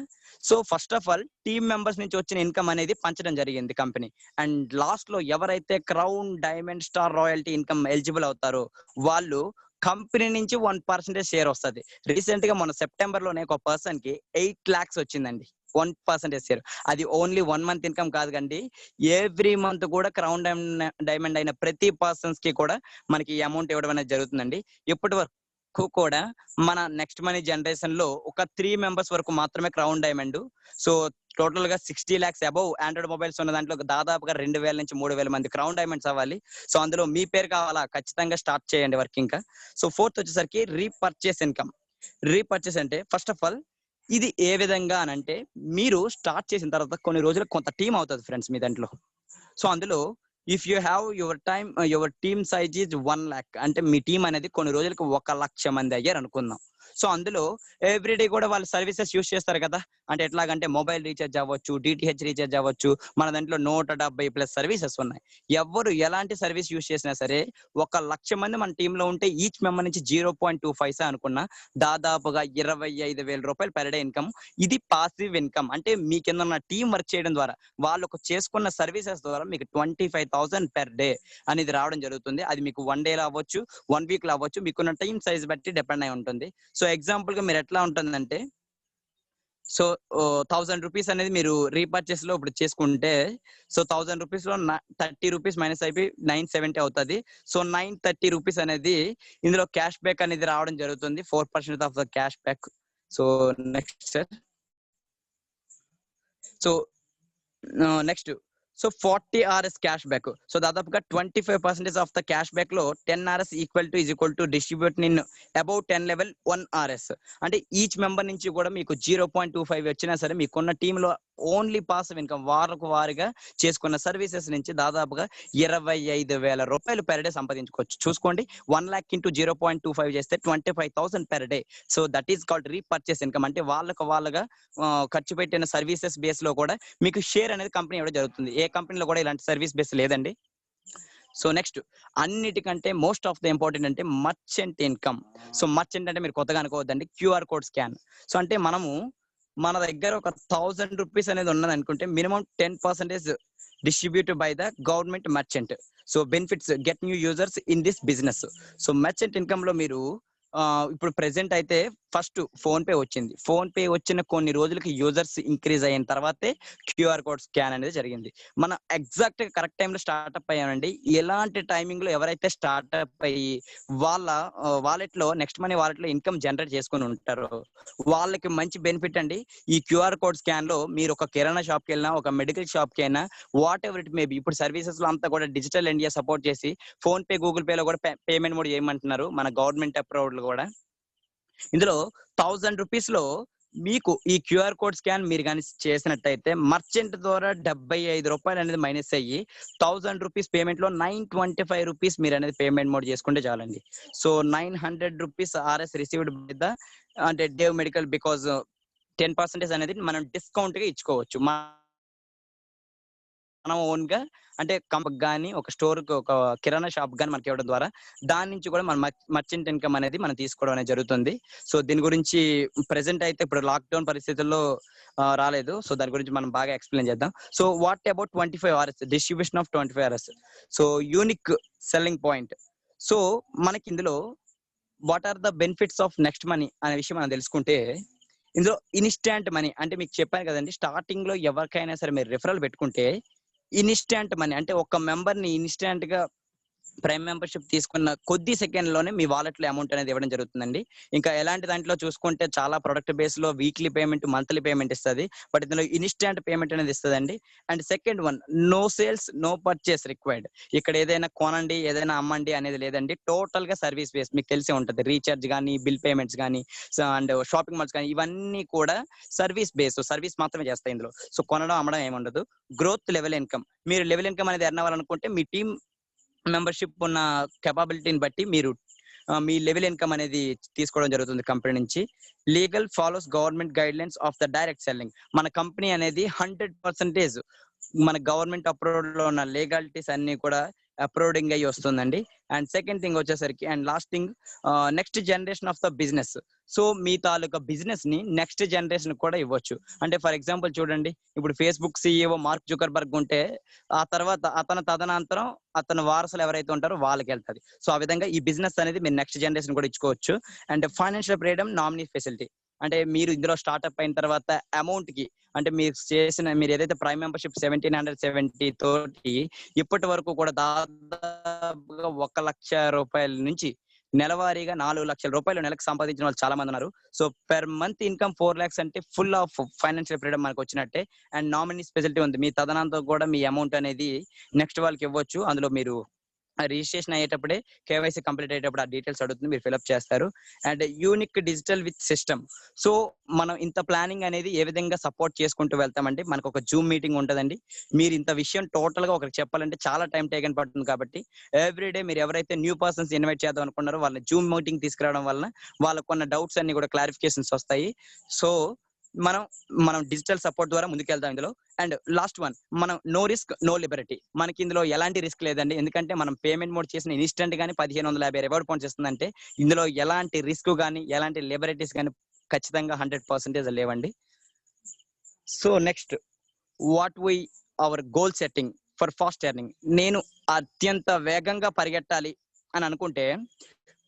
[SPEAKER 2] So first of all team members నుంచి వచ్చిన ఇన్కమ్ అనేది పంచడం జరిగింది కంపెనీ. అండ్ లాస్ట్ లో ఎవరైతే crown diamond star royalty income eligible అవుతారో వాళ్ళు కంపెనీ నుంచి 1% షేర్ వస్తుంది. రీసెంట్ గా మన సెప్టెంబర్ లోనే ఒక పర్సన్ కి 8 lakhs వచ్చిందండి 1% షేర్. అది ఓన్లీ 1 month ఇన్కమ్ కాదు కండి, ఎవ్రీ మంత్ కూడా క్రౌన్ డైమండ్ అయిన ప్రతి పర్సన్స్ కి కూడా మనకి ఈ అమౌంట్ ఇవ్వడం అనేది జరుగుతుందండి. ఇప్పటి వరకు కూడా మన నెక్స్ట్ మనీ జనరేషన్ లో ఒక 3 మెంబర్స్ వరకు మాత్రమే క్రౌన్ డైమండ్. సో టోటల్ గా 60 lakhs అబౌవ్ ఆండ్రాయిడ్ మొబైల్స్ ఉన్న దాంట్లో దాదాపుగా 2000 నుంచి 3000 మంది క్రౌన్ డైమండ్స్ అవ్వాలి. సో అందులో మీ పేరు కావాలా, ఖచ్చితంగా స్టార్ట్ చేయండి వర్క్ ఇంకా. సో ఫోర్త్ వచ్చేసరికి రీపర్చేస్ ఇన్కమ్. రీపర్చేస్ అంటే ఫస్ట్ ఆఫ్ ఆల్ ఇది ఏ విధంగా అని అంటే, మీరు స్టార్ట్ చేసిన తర్వాత కొన్ని రోజులకు కొంత టీం అవుతుంది ఫ్రెండ్స్ మీ దాంట్లో. సో అందులో if you have your team size is 1 lakh, అంటే మీ టీం అనేది కొన్ని రోజులకు 1 లక్ష మంది అయ్యారు అనుకుందాం. సో అందులో ఎవ్రీడే కూడా వాళ్ళు సర్వీసెస్ యూజ్ చేస్తారు కదా, అంటే ఎట్లాగంటే మొబైల్ రీఛార్జ్ అవ్వచ్చు, డిటిహెచ్ రీఛార్జ్ అవ్వచ్చు, మన దాంట్లో 170+ సర్వీసెస్ ఉన్నాయి. ఎవరు ఎలాంటి సర్వీస్ యూస్ చేసినా సరే 1,00,000 మంది మన టీంలో ఉంటే ఈచ్ మెంబర్ నుంచి 0.25 అనుకున్నా దాదాపుగా 25,000 రూపాయలు పెర్ డే ఇన్కమ్. ఇది పాసివ్ ఇన్కమ్. అంటే మీ కింద ఉన్న టీం వర్క్ చేయడం ద్వారా వాళ్ళకు చేసుకున్న సర్వీసెస్ ద్వారా మీకు 25,000 పెర్ డే అనేది రావడం జరుగుతుంది. అది మీకు 1 డేలో అవ్వచ్చు, 1 వీక్ లో అవ్వచ్చు, మీకున్న టీం సైజ్ బట్టి డిపెండ్ అయి ఉంటుంది. సో ఎగ్జాంపుల్ గా మీరు ఎట్లా ఉంటుందంటే, సో 1000 రూపీస్ అనేది మీరు రీపర్చేస్ లో ఇప్పుడు చేసుకుంటే, సో 1000 రూపీస్ లో 30 రూపీస్ మైనస్ అయిపోయి 970 అవుతుంది. సో 930 రూపీస్ అనేది ఇందులో క్యాష్ బ్యాక్ అనేది రావడం జరుగుతుంది, 4% of the cash back. So next sir, so next, so 40 RS cash back. So దాదాపుగా 25% ఆఫ్ ద క్యాష్ బ్యాక్ లో 10 RS is equal to distribute in above 10 level 1 RS. అంటే each member నుంచి కూడా మీకు 0.25 వచ్చినా సరే మీకున్న టీంలో ఓన్లీ పాసివ్ ఇన్కమ్ వారకు వారిగా చేసుకున్న సర్వీసెస్ నుంచి దాదాపుగా 25,000 రూపాయలు పెర్ డే సంపాదించుకోవచ్చు. చూసుకోండి, 1 lakh ఇంటూ 0.25 చేస్తే 25,000 per day. So that is called repurchase income. అంటే వాళ్ళగా ఖర్చు పెట్టిన సర్వీసెస్ బేస్ లో కూడా మీకు షేర్ అనేది కంపెనీ ఇవ్వడం జరుగుతుంది. ఏ కంపెనీలో కూడా ఇలాంటి సర్వీస్ బేస్ లేదండి. సో నెక్స్ట్, అన్నిటికంటే మోస్ట్ ఆఫ్ ద ఇంపార్టెంట్ అంటే మర్చెంట్ ఇన్కమ్. సో మర్చెంట్ అంటే మీరు కొత్తగా అనుకోవద్దండి, QR కోడ్ స్కాన్. సో అంటే మన దగ్గర ఒక 1000 రూపీస్ అనేది ఉన్నది అనుకుంటే minimum 10% distributed by the government merchant. So benefits get new users in this business. So merchant income లో మీరు ఇప్పుడు ప్రెసెంట్ అయితే ఫస్ట్ ఫోన్ పే వచ్చింది. ఫోన్ పే వచ్చిన కొన్ని రోజులకి యూజర్స్ ఇంక్రీజ్ అయిన తర్వాతే QR కోడ్ స్కాన్ అనేది జరిగింది. మనం ఎగ్జాక్ట్ గా కరెక్ట్ టైంలో స్టార్ట్అప్ అయ్యామండి. ఎలాంటి టైమింగ్ లో ఎవరైతే స్టార్ట్అప్ అయ్యి వాళ్ళ వాలెట్ లో నెక్స్ట్ మనీ వాలెట్ లో ఇన్కమ్ జనరేట్ చేసుకుని ఉంటారో వాళ్ళకి మంచి బెనిఫిట్ అండి. ఈ QR కోడ్ స్కాన్ లో మీరు ఒక కిరాణా షాప్ కి వెళ్ళినా, ఒక మెడికల్ షాప్ కి అయినా, వాట్ ఎవర్ ఇట్ మేబీ, ఇప్పుడు సర్వీసెస్ లో అంతా కూడా డిజిటల్ ఇండియా సపోర్ట్ చేసి ఫోన్ పే, గూగుల్ పే లో కూడా పేమెంట్ మోడ్ చేయమంటున్నారు మన గవర్నమెంట్ అప్రూవ్డ్ కూడా. ఇందులో 1000 రూపీస్ లో మీకు ఈ QR కోడ్ స్కాన్ మీరు కానీ చేసినట్టయితే మర్చెంట్ ద్వారా 75 రూపాయలు అనేది మైనస్ అయ్యి 1000 రూపీస్ పేమెంట్ లో 925 రూపీస్ మీరు అనేది పేమెంట్ మోడ్ చేసుకుంటే చాలండి. So 900 rupees RS received by the అంటే డేవ్ మెడికల్, బికాజ్ 10% అనేది మనం డిస్కౌంట్ గా ఇచ్చుకోవచ్చు. మనం ఓన్ గా అంటే కంపెనీ కానీ ఒక స్టోర్ కి, ఒక కిరాణా షాప్ కానీ మనకి ఇవ్వడం ద్వారా దాని నుంచి కూడా మన మర్చెంట్ ఇన్కమ్ అనేది మనం తీసుకోవడం అనేది జరుగుతుంది. సో దీని గురించి ప్రెసెంట్ అయితే ఇప్పుడు లాక్డౌన్ పరిస్థితుల్లో రాలేదు. సో దాని గురించి మనం బాగా ఎక్స్ప్లెయిన్ చేద్దాం. So what about 25 RS distribution of 25 RS. So unique selling point. So మనకి ఇందులో what are the benefits of next money అనే విషయం మనం తెలుసుకుంటే, ఇందులో ఇన్స్టాంట్ మనీ అంటే మీకు చెప్పాను కదండి, స్టార్టింగ్ లో ఎవరికైనా సరే మీరు రిఫరల్ పెట్టుకుంటే ఇన్స్టాంట్ మనీ అంటే ఒక మెంబర్ ని ఇన్స్టాంట్ గా ప్రైమ్ మెంబర్షిప్ తీసుకున్న కొద్ది సెకండ్ లోనే మీ వాలెట్ లో అమౌంట్ అనేది ఇవ్వడం జరుగుతుందండి. ఇంకా ఎలాంటి దాంట్లో చూసుకుంటే చాలా ప్రొడక్ట్ బేస్ లో వీక్లీ పేమెంట్, మంత్లీ పేమెంట్ ఇస్తుంది. బట్ ఇందులో ఇన్స్టాంట్ పేమెంట్ అనేది ఇస్తుందండి. And second one, no sales no purchase required. ఇక్కడ ఏదైనా కొనండి, ఏదైనా అమ్మండి అనేది లేదండి. టోటల్ గా సర్వీస్ బేస్. మీకు తెలిసే ఉంటుంది, రీఛార్జ్ కానీ, బిల్ పేమెంట్స్ కానీ, అండ్ షాపింగ్ మాల్స్ కానీ, ఇవన్నీ కూడా సర్వీస్ బేస్. సర్వీస్ మాత్రమే చేస్తాయి ఇందులో. సో కొనడం, అమ్మడం ఏముండదు. Growth level income. మీరు లెవెల్ ఇన్కమ్ అనేది ఎర్న్ అవ్వాలనుకుంటే మీ టీం మెంబర్షిప్ ఉన్న కెపాబిలిటీని బట్టి మీరు మీ లెవెల్ ఇన్కమ్ అనేది తీసుకోవడం జరుగుతుంది కంపెనీ నుంచి. Legal follows government guide lines of the direct selling. మన కంపెనీ అనేది 100% మన గవర్నమెంట్ అప్రూవ్డ్ లో ఉన్న లీగాలిటీస్ అన్ని కూడా అప్రూవింగ్ అయ్యి వస్తుందండి. అండ్ సెకండ్ థింగ్ వచ్చేసరికి, and last thing, next generation of the business. So me taluka business ని నెక్స్ట్ జనరేషన్ కూడా ఇవ్వచ్చు. అంటే ఫర్ ఎగ్జాంపుల్ చూడండి, ఇప్పుడు ఫేస్బుక్ CEO మార్క్ జుకర్బర్గ్ ఉంటే ఆ తర్వాత తదనంతరం అతని వారసులు ఎవరైతే ఉంటారో వాళ్ళకి వెళ్తుంది. సో ఆ విధంగా ఈ బిజినెస్ అనేది మీరు నెక్స్ట్ జనరేషన్ కూడా ఇచ్చుకోవచ్చు. And financial freedom, nominee facility. అంటే మీరు ఇందులో స్టార్ట్అప్ అయిన తర్వాత అమౌంట్ కి, అంటే మీరు ఏదైతే ప్రైమ్ మెంబర్షిప్ 1770 తోటి ఇప్పటి వరకు కూడా దాదాపుగా 1,00,000 రూపాయల నుంచి నెలవారీగా 4 లక్షల రూపాయలు నెలకు సంపాదించిన వాళ్ళు చాలా మంది ఉన్నారు. So per month income 4 lakhs అంటే ఫుల్ ఆఫ్ ఫైనాన్షియల్ ఫ్రీడమ్ మనకు వచ్చినట్టే. అండ్ నామినీ స్పెషాలిటీ ఉంది. మీ తదనంతో కూడా మీ అమౌంట్ అనేది నెక్స్ట్ వాళ్ళకి ఇవ్వచ్చు. అందులో మీరు రిజిస్ట్రేషన్ అయ్యేటప్పుడే KYC కంప్లీట్ అయ్యేటప్పుడు ఆ డీటెయిల్స్ అడుగుతుంది, మీరు ఫిల్అప్ చేస్తారు. And unique digital with system. So మనం ఇంత ప్లానింగ్ అనేది ఏ విధంగా సపోర్ట్ చేసుకుంటూ వెళ్తామంటే, మనకు ఒక జూమ్ మీటింగ్ ఉంటుందండి. మీరు ఇంత విషయం టోటల్ గా ఒకరికి చెప్పాలంటే చాలా టైం టేకన్ పడుతుంది. కాబట్టి ఎవ్రీడే మీరు ఎవరైతే న్యూ పర్సన్స్ ఇన్వైట్ చేద్దాం అనుకున్నారో వాళ్ళని జూమ్ మీటింగ్ తీసుకురావడం వలన వాళ్ళకు ఉన్న డౌట్స్ అన్ని కూడా క్లారిఫికేషన్స్ వస్తాయి. సో మనం డిజిటల్ సపోర్ట్ ద్వారా ముందుకెళ్తాం ఇందులో. అండ్ లాస్ట్ వన్, మనం నో రిస్క్ నో లిబర్టీ. మనకి ఇందులో ఎలాంటి రిస్క్ లేదండి, ఎందుకంటే మనం పేమెంట్ మోడ్ చేసిన ఇన్స్టెంట్ గానీ 1550 రివార్డ్ పాయింట్స్ ఇస్తుందంటే ఇందులో ఎలాంటి రిస్క్ కానీ ఎలాంటి లిబర్టీస్ కానీ ఖచ్చితంగా 100% లేవండి. So next, what we our goal setting for fast earning. నేను అత్యంత వేగంగా పరిగెట్టాలి అని అనుకుంటే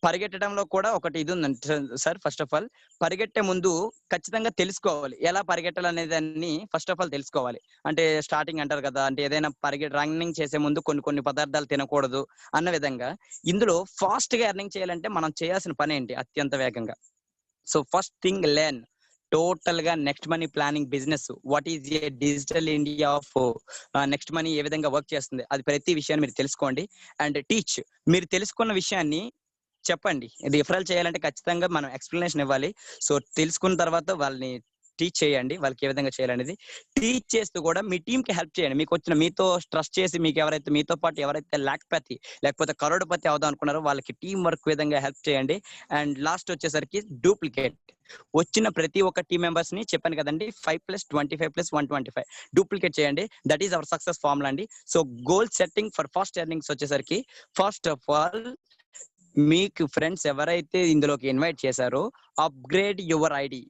[SPEAKER 2] పరిగెట్టడంలో కూడా ఒకటి ఇది ఉందండి సార్. ఫస్ట్ ఆఫ్ ఆల్, పరిగెట్టే ముందు ఖచ్చితంగా తెలుసుకోవాలి ఎలా పరిగెట్టాలనే దాన్ని ఫస్ట్ ఆఫ్ ఆల్ తెలుసుకోవాలి. అంటే స్టార్టింగ్ అంటారు కదా, అంటే ఏదైనా రన్నింగ్ చేసే ముందు కొన్ని పదార్థాలు తినకూడదు అన్న విధంగా ఇందులో ఫాస్ట్ గా ఎర్నింగ్ చేయాలంటే మనం చేయాల్సిన పని ఏంటి, అత్యంత వేగంగా. So first thing, learn total గా next money planning business. What is a digital India of next money, ఏ విధంగా వర్క్ చేస్తుంది, అది ప్రతి విషయాన్ని మీరు తెలుసుకోండి. అండ్ టీచ్, మీరు తెలుసుకున్న విషయాన్ని చెప్పండి. రిఫరల్ చేయాలంటే ఖచ్చితంగా మనం ఎక్స్ప్లెనేషన్ ఇవ్వాలి. సో తెలుసుకున్న తర్వాత వాళ్ళని టీచ్ చేయండి, వాళ్ళకి ఏ విధంగా చేయాలనేది. టీచ్ చేస్తూ కూడా మీ టీమ్ కి హెల్ప్ చేయండి. మీకు వచ్చిన, మీతో ట్రస్ట్ చేసి మీకు ఎవరైతే మీతో పాటు ఎవరైతే లాక్పతి లేకపోతే కరోడపతి అవుదాం అనుకున్నారో వాళ్ళకి టీం వర్క్ విధంగా హెల్ప్ చేయండి. అండ్ లాస్ట్ వచ్చేసరికి డూప్లికేట్. వచ్చిన ప్రతి ఒక్క టీం మెంబర్స్ ని చెప్పాను కదండి, 5+25+125 డూప్లికేట్ చేయండి. That is our success formula అండి. So goal setting for fast earnings వచ్చేసరికి, ఫస్ట్ ఆఫ్ ఆల్ మీకు ఫ్రెండ్స్ ఎవరైతే ఇందులోకి ఇన్వైట్ చేశారో అప్గ్రేడ్ యువర్ ఐడి.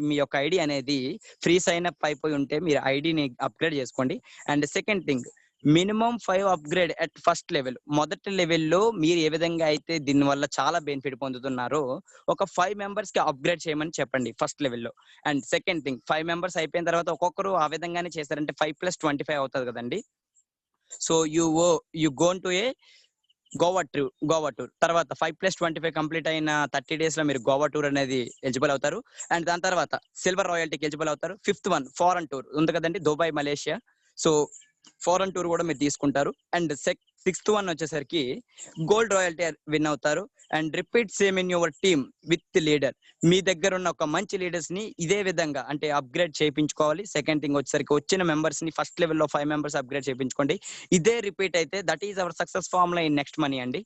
[SPEAKER 2] మీ యొక్క ఐడి అనేది ఫ్రీ సైన్ అప్ అయిపోయి ఉంటే మీరు ఐడిని అప్గ్రేడ్ చేసుకోండి. And second thing, minimum 5 upgrade at first level. మొదటి లెవెల్లో మీరు ఏ విధంగా అయితే దీని వల్ల చాలా బెనిఫిట్ పొందుతున్నారో ఒక 5 మెంబర్స్ కి అప్గ్రేడ్ చేయమని చెప్పండి ఫస్ట్ లెవెల్లో. అండ్ సెకండ్ థింగ్, 5 మెంబర్స్ అయిపోయిన తర్వాత ఒక్కొక్కరు ఆ విధంగానే చేశారంటే 5+25 అవుతుంది కదండి. So you gonna a Goa tour. తర్వాత 5+25 కంప్లీట్ అయిన 30 days లో మీరు గోవా టూర్ అనేది ఎలిజిబుల్ అవుతారు. అండ్ దాని తర్వాత సిల్వర్ రాయల్టీకి ఎలిజిబుల్ అవుతారు. ఫిఫ్త్ వన్, ఫారెన్ టూర్ ఉంది కదండి, Dubai, Malaysia. So foreign tour కూడా మీరు తీసుకుంటారు. అండ్ సిక్స్త్ వన్ వచ్చేసరికి గోల్డ్ రాయల్టీ విన్ అవుతారు. And repeat same in your team with leader. మీ దగ్గర ఉన్న ఒక మంచి లీడర్స్ ని ఇదే విధంగా అంటే అప్గ్రేడ్ చేయించుకోవాలి. సెకండ్ థింగ్ వచ్చేసరికి వచ్చిన మెంబర్స్ ని ఫస్ట్ లెవెల్లో 5 మెంబర్స్ అప్గ్రేడ్ చేయించుకోండి. ఇదే రిపీట్ అయితే that is our success formula in next money అండి.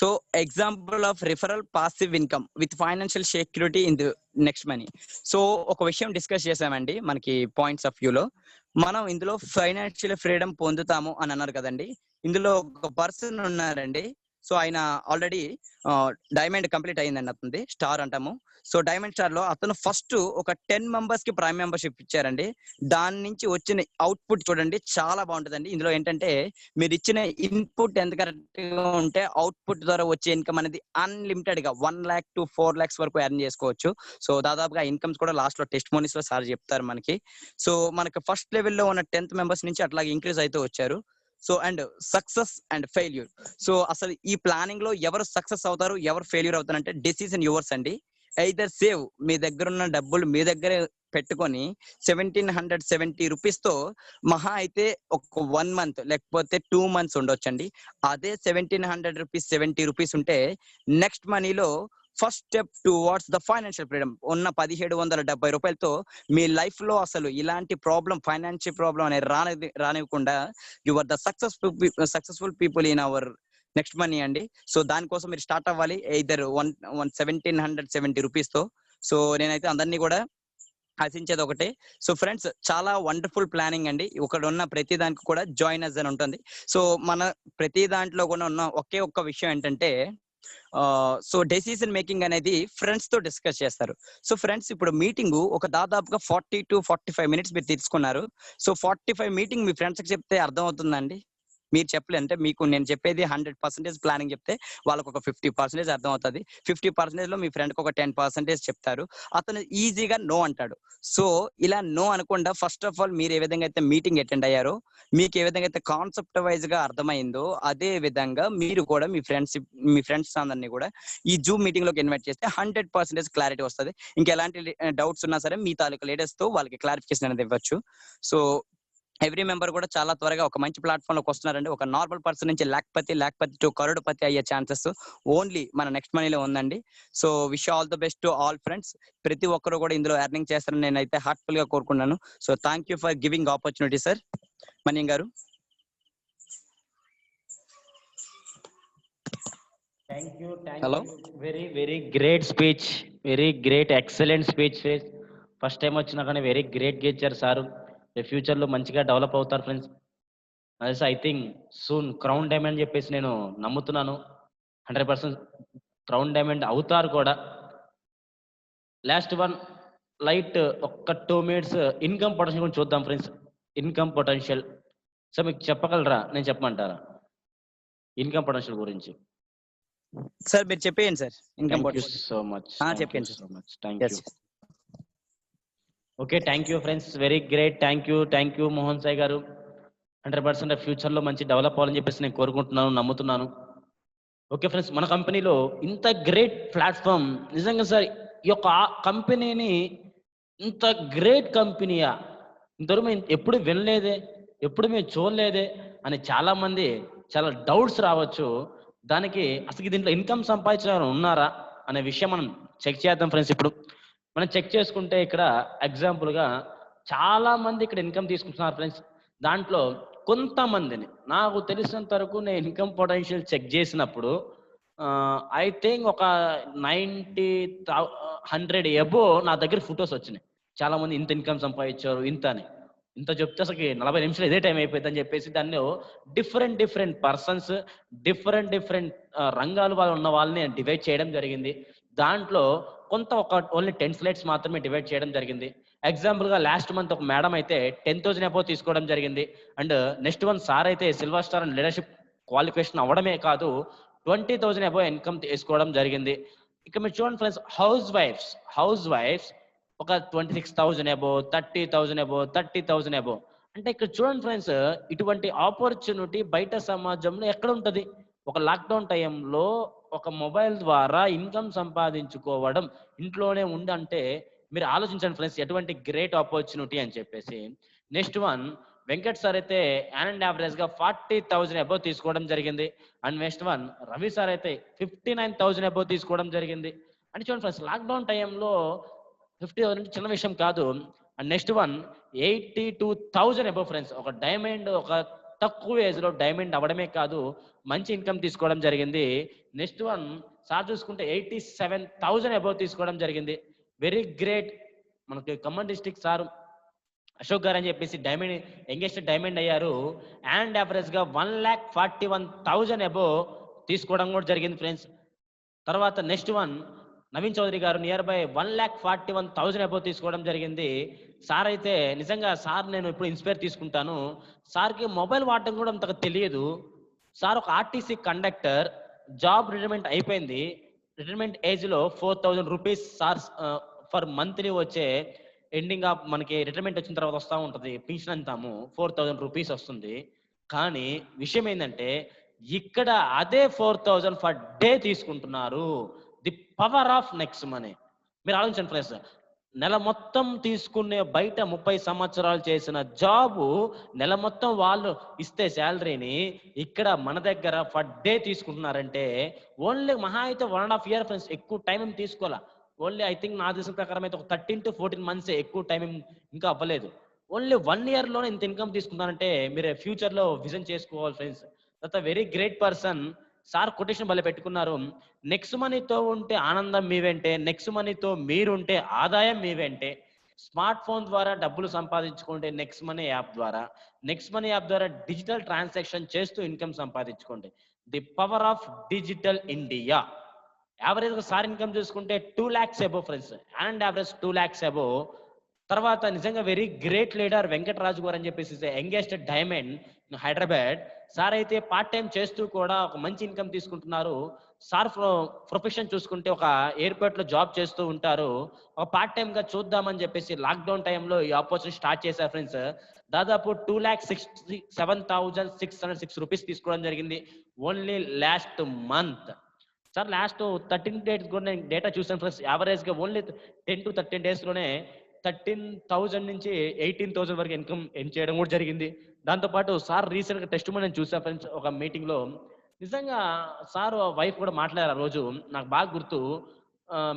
[SPEAKER 2] So example of referral passive income with financial security in the next money. సో ఒక విషయం డిస్కస్ చేసామండి మనకి పాయింట్స్ ఆఫ్ వ్యూలో. మనం ఇందులో ఫైనాన్షియల్ ఫ్రీడమ్ పొందుతాము అని అన్నారు కదండి. ఇందులో ఒక పర్సన్ ఉన్నారండి. సో ఆయన ఆల్రెడీ డైమండ్ కంప్లీట్ అయ్యిందండి, అతనిది స్టార్ అంటాము. సో డైమండ్ స్టార్ లో అతను ఫస్ట్ ఒక 10 మెంబర్స్ కి ప్రైమ్ మెంబర్షిప్ ఇచ్చారండి. దాని నుంచి వచ్చిన అవుట్పుట్ చూడండి, చాలా బాగుంటుందండి. ఇందులో ఏంటంటే మీరు ఇచ్చిన ఇన్పుట్ ఎంత కరెక్ట్ గా ఉంటే అవుట్పుట్ ద్వారా వచ్చే ఇన్కమ్ అనేది అన్లిమిటెడ్ గా 1 lakh to 4 lakhs వరకు ఎర్న్ చేసుకోవచ్చు. సో దాదాపుగా ఇన్కమ్స్ కూడా లాస్ట్ లో టెస్ట్ మోనీస్ లో సార్ చెప్తారు మనకి. సో మనకి ఫస్ట్ లెవెల్లో ఉన్న 10th మెంబర్స్ నుంచి అట్లాగే ఇంక్రీజ్ అయితే వచ్చారు. So and success and failure. So అసలు ఈ ప్లానింగ్ లో ఎవరు సక్సెస్ అవుతారు ఎవరు ఫెయిల్యూర్ అవుతారంటే డెసిషన్ యువర్స్ అండి. ఐదర్ సేవ్, మీ దగ్గర ఉన్న డబ్బులు మీ దగ్గరే పెట్టుకొని 1770 రూపీస్ తో మహా అయితే ఒక 1 month లేకపోతే 2 months ఉండొచ్చండి. అదే 1770 రూపీస్ ఉంటే నెక్స్ట్ మనీలో first step towards the financial freedom. ఉన్న 1770 రూపాయలతో మీ లైఫ్ లో అసలు ఇలాంటి ప్రాబ్లం, ఫైనాన్షియల్ ప్రాబ్లం అనేది రానివ్వకుండా you are the successful people in our next money అండి. సో దానికోసం మీరు స్టార్ట్ అవ్వాలి ఇద్దరు 1770 రూపీస్ తో. సో నేనైతే అందరినీ కూడా ఆశించేది ఒకటే. సో ఫ్రెండ్స్, చాలా వండర్ఫుల్ ప్లానింగ్ అండి. ఇక్కడ ఉన్న ప్రతి దానికి కూడా జాయిన్ అస్ అని ఉంటుంది. సో మన ప్రతి దాంట్లో కూడా ఉన్న ఒకే ఒక్క విషయం ఏంటంటే సో డెసిషన్ మేకింగ్ అనేది ఫ్రెండ్స్ తో డిస్కస్ చేస్తారు. సో ఫ్రెండ్స్, ఇప్పుడు మీటింగ్ ఒక దాదాపుగా 40 to 45 minutes మీరు తీసుకున్నారు. సో 45 మీటింగ్ మీ ఫ్రెండ్స్ కి చెప్తే అర్థం అవుతుందండి? మీరు చెప్పలే అంటే మీకు నేను చెప్పేది 100% ప్లానింగ్ చెప్తే వాళ్ళకి ఒక 50% అర్థం అవుతుంది. 50% లో మీ ఫ్రెండ్కి ఒక 10% చెప్తారు. అతను ఈజీగా నో అంటాడు. సో ఇలా నో అనకుండా ఫస్ట్ ఆఫ్ ఆల్ మీరు ఏ విధంగా అయితే మీటింగ్ అటెండ్ అయ్యారో, మీకు ఏ విధంగా అయితే కాన్సెప్ట్ వైజ్ గా అర్థమైందో అదే విధంగా మీరు కూడా మీ ఫ్రెండ్స్ అందరినీ కూడా ఈ జూమ్ మీటింగ్ లోకి ఇన్వైట్ చేస్తే 100% క్లారిటీ వస్తుంది. ఇంకెలాంటి డౌట్స్ ఉన్నా సరే మీ తాలూకా లీడర్స్ తో వాళ్ళకి క్లారిఫికేషన్ అనేది ఇవ్వచ్చు. సో ఎవ్రీ మెంబర్ కూడా చాలా త్వరగా ఒక మంచి ప్లాట్ఫామ్ లోకి వస్తున్నారండి. ఒక నార్మల్ పర్సన్ నుంచి లాక్పతి టు కరోడ్పతి అయ్యే ఛాన్సెస్ ఓన్లీ మన నెక్స్ట్ మనీలో ఉందండి. So wish all the best to all friends. ప్రతి ఒక్కరు కూడా ఇందులో ఎర్నింగ్ చేస్తారని నేనైతే హార్ట్ఫుల్ గా కోరుకున్నాను. So thank you for giving opportunity sir. Mani గారు.
[SPEAKER 1] Thank you.
[SPEAKER 2] Hello.
[SPEAKER 1] Very very great speech very great, excellent speech. First time వచ్చినా కానీ వెరీ గ్రేట్గా ఇచ్చారు సారు. ఫ్యూచర్లో మంచిగా డెవలప్ అవుతారు ఫ్రెండ్స్. అదే I think soon crown diamond అని చెప్పేసి నేను నమ్ముతున్నాను. 100% క్రౌన్ డైమండ్ అవుతారు కూడా. లాస్ట్ వన్ లైట్ ఒక్క 2 మినిట్స్ ఇన్కమ్ పొటెన్షియల్ గురించి చూద్దాం ఫ్రెండ్స్. ఇన్కమ్ పొటెన్షియల్ సో మీకు చెప్పగలరా, నేను చెప్పమంటారా ఇన్కమ్ పొటెన్షియల్ గురించి?
[SPEAKER 2] సార్ మీరు చెప్పేయండి sir. Income
[SPEAKER 1] thank you so much,
[SPEAKER 2] చెప్పండి sir.
[SPEAKER 1] So much, thank you. Okay, thank you friends, very great. Thank you Mohan Sai గారు. 100% ఫ్యూచర్లో మంచి డెవలప్ అవ్వాలని చెప్పేసి నేను కోరుకుంటున్నాను, నమ్ముతున్నాను. ఓకే ఫ్రెండ్స్, మన కంపెనీలో ఇంత గ్రేట్ ప్లాట్ఫామ్ నిజంగా సార్, ఈ యొక్క కంపెనీని ఇంత గ్రేట్ కంపెనీయా ఇంతవరకు మేము ఎప్పుడు వినలేదే, ఎప్పుడు మేము చూడలేదే అని చాలా మంది చాలా డౌట్స్ రావచ్చు. దానికి అసలు దీంట్లో ఇన్కమ్ సంపాదించిన వారు ఉన్నారా అనే విషయం మనం చెక్ చేద్దాం ఫ్రెండ్స్. ఇప్పుడు మనం చెక్ చేసుకుంటే ఇక్కడ ఎగ్జాంపుల్గా చాలా మంది ఇక్కడ ఇన్కమ్ తీసుకుంటున్నారు ఫ్రెండ్స్. దాంట్లో కొంతమందిని నాకు తెలిసినంత వరకు నేను ఇన్కమ్ పొటెన్షియల్ చెక్ చేసినప్పుడు ఐ థింక్ ఒక 100 ఎబో నా దగ్గర ఫొటోస్ వచ్చినాయి. చాలా మంది ఇంత ఇన్కమ్ సంపాదించారు ఇంత అని. ఇంత చెప్తే అసలు 40 నిమిషాలు ఇదే టైం అయిపోయింది అని చెప్పేసి దాన్ని డిఫరెంట్ పర్సన్స్, డిఫరెంట్ రంగాలు వాళ్ళు ఉన్న వాళ్ళని డివైడ్ చేయడం జరిగింది. దాంట్లో కొంత ఓన్లీ 10 స్లైడ్స్ మాత్రమే డివైడ్ చేయడం జరిగింది. ఎగ్జాంపుల్గా లాస్ట్ మంత్ ఒక మేడం అయితే 10,000 అబౌవ్ తీసుకోవడం జరిగింది. అండ్ నెక్స్ట్ వన్ సార్ అయితే silver star and leadership qualification అవ్వడమే కాదు 20,000 అబౌవ్ ఇన్కమ్ తీసుకోవడం జరిగింది. ఇక మీరు చూడండి ఫ్రెండ్స్, హౌస్ వైఫ్స్ ఒక 26,000 అబౌవ్, 30,000 అబౌవ్. అంటే ఇక్కడ చూడండి ఫ్రెండ్స్, ఇటువంటి ఆపర్చునిటీ బయట సమాజంలో ఎక్కడ ఉంటుంది? ఒక లాక్డౌన్ టైంలో ఒక మొబైల్ ద్వారా ఇన్కమ్ సంపాదించుకోవడం ఇంట్లోనే ఉందంటే మీరు ఆలోచించండి ఫ్రెండ్స్, ఎటువంటి గ్రేట్ ఆపర్చునిటీ అని చెప్పేసి. నెక్స్ట్ వన్ వెంకట్ సార్ అయితే యావరేజ్ గా 40,000 అబౌవ్ తీసుకోవడం జరిగింది. And next one Ravi sir అయితే 59,000 అబౌవ్ తీసుకోవడం జరిగింది. అంటే చూడండి ఫ్రెండ్స్, లాక్డౌన్ టైంలో 50,000 చిన్న విషయం కాదు. And next one 82,000 above friends. ఒక డైమండ్, ఒక తక్కువ ఏజ్ లో డైమండ్ అవ్వడమే కాదు మంచి ఇన్కమ్ తీసుకోవడం జరిగింది. నెక్స్ట్ వన్ సార్ చూసుకుంటే 87,000 అబౌవ్ తీసుకోవడం జరిగింది. Very great. మనకి ఖమ్మం డిస్ట్రిక్ట్ సార్ అశోక్ గారు అని చెప్పేసి డైమండ్ యంగెస్ట్ డైమండ్ అయ్యారు. అండ్ యావరేజ్ గా 1,41,000 అబౌవ్ తీసుకోవడం కూడా జరిగింది ఫ్రెండ్స్. తర్వాత నెక్స్ట్ వన్ నవీన్ చౌదరి గారు నియర్ బై 1,41,000 అబౌవ్ తీసుకోవడం జరిగింది. సార్ అయితే నిజంగా సార్ నేను ఇప్పుడు ఇన్స్పైర్ తీసుకుంటాను. సార్కి మొబైల్ వాడటం కూడా అంతగా తెలియదు. సార్ ఒక ఆర్టీసీ కండక్టర్, జాబ్ రిటైర్మెంట్ అయిపోయింది. రిటైర్మెంట్ ఏజ్ లో 4,000 రూపీస్ సార్ ఫర్ మంత్లీ వచ్చే ఎండింగ్ ఆఫ్ మనకి రిటైర్మెంట్ వచ్చిన తర్వాత వస్తూ ఉంటుంది పెన్షన్ అంతాము 4,000 రూపీస్ వస్తుంది. కానీ విషయం ఏంటంటే ఇక్కడ అదే 4,000 ఫర్ డే తీసుకుంటున్నారు. The power of next money. మీరు ఆలోచించండి ఫ్రెండ్స్, నెల మొత్తం తీసుకునే బయట 30 సంవత్సరాలు చేసిన జాబు నెల మొత్తం వాళ్ళు ఇస్తే శాలరీని ఇక్కడ మన దగ్గర ఫర్ డే తీసుకుంటున్నారంటే ఓన్లీ మహా అయితే 1.5 ఇయర్ ఫ్రెండ్స్, ఎక్కువ టైం తీసుకోవాలా. ఓన్లీ ఐ థింక్ నా దేశం ప్రకారం అయితే ఒక 13 to 14 months, ఎక్కువ టైం ఇంకా అవ్వలేదు. ఓన్లీ 1 year లోనే ఇంత ఇన్కమ్ తీసుకున్నారంటే మీరు ఫ్యూచర్ లో విజన్ చేసుకోవాలి friends. That very great person. Sir quotation భలే పెట్టుకున్నారు, నెక్స్ట్ మనీతో ఉంటే ఆనందం మీ వెంటే, నెక్స్ట్ మనీతో మీరుంటే ఆదాయం మీ వెంటే. స్మార్ట్ ఫోన్ ద్వారా డబ్బులు సంపాదించుకోండి నెక్స్ట్ మనీ యాప్ ద్వారా. నెక్స్ట్ మనీ యాప్ ద్వారా డిజిటల్ ట్రాన్సాక్షన్ చేస్తూ ఇన్కమ్ సంపాదించుకోండి. The power of digital India. Average గా సార్ ఇన్కమ్ చూసుకుంటే 2 lakhs above friends, and average 2 lakhs above. తర్వాత నిజంగా వెరీ గ్రేట్ లీడర్ వెంకటరాజు గారు అని చెప్పేసి యంగెస్ట్ డైమండ్ హైదరాబాద్. సార్ అయితే పార్ట్ టైం చేస్తూ కూడా ఒక మంచి ఇన్కమ్ తీసుకుంటున్నారు. సార్ ప్రొఫెషన్ చూసుకుంటే ఒక ఎయిర్పోర్ట్ లో జాబ్ చేస్తూ ఉంటారు. ఒక పార్ట్ టైం గా చూద్దామని చెప్పేసి లాక్డౌన్ టైంలో ఈ ఆపర్చునిటీ స్టార్ట్ చేశారు ఫ్రెండ్స్. దాదాపు 2,67,606 రూపీస్ తీసుకోవడం జరిగింది only last month. Sir last 13 days కూడా నేను డేటా చూసాను ఫ్రెండ్స్. యావరేజ్ గా ఓన్లీ 10 to 13 days లోనే 13,000 నుంచి 18,000 వరకు ఇన్కమ్ చేయడం కూడా జరిగింది. దాంతోపాటు సార్ రీసెంట్ గా టెస్ట్ నేను చూసాను ఫ్రెండ్స్ ఒక మీటింగ్ లో. నిజంగా సార్ వైఫ్ కూడా మాట్లాడారు ఆ రోజు, నాకు బాగా గుర్తు.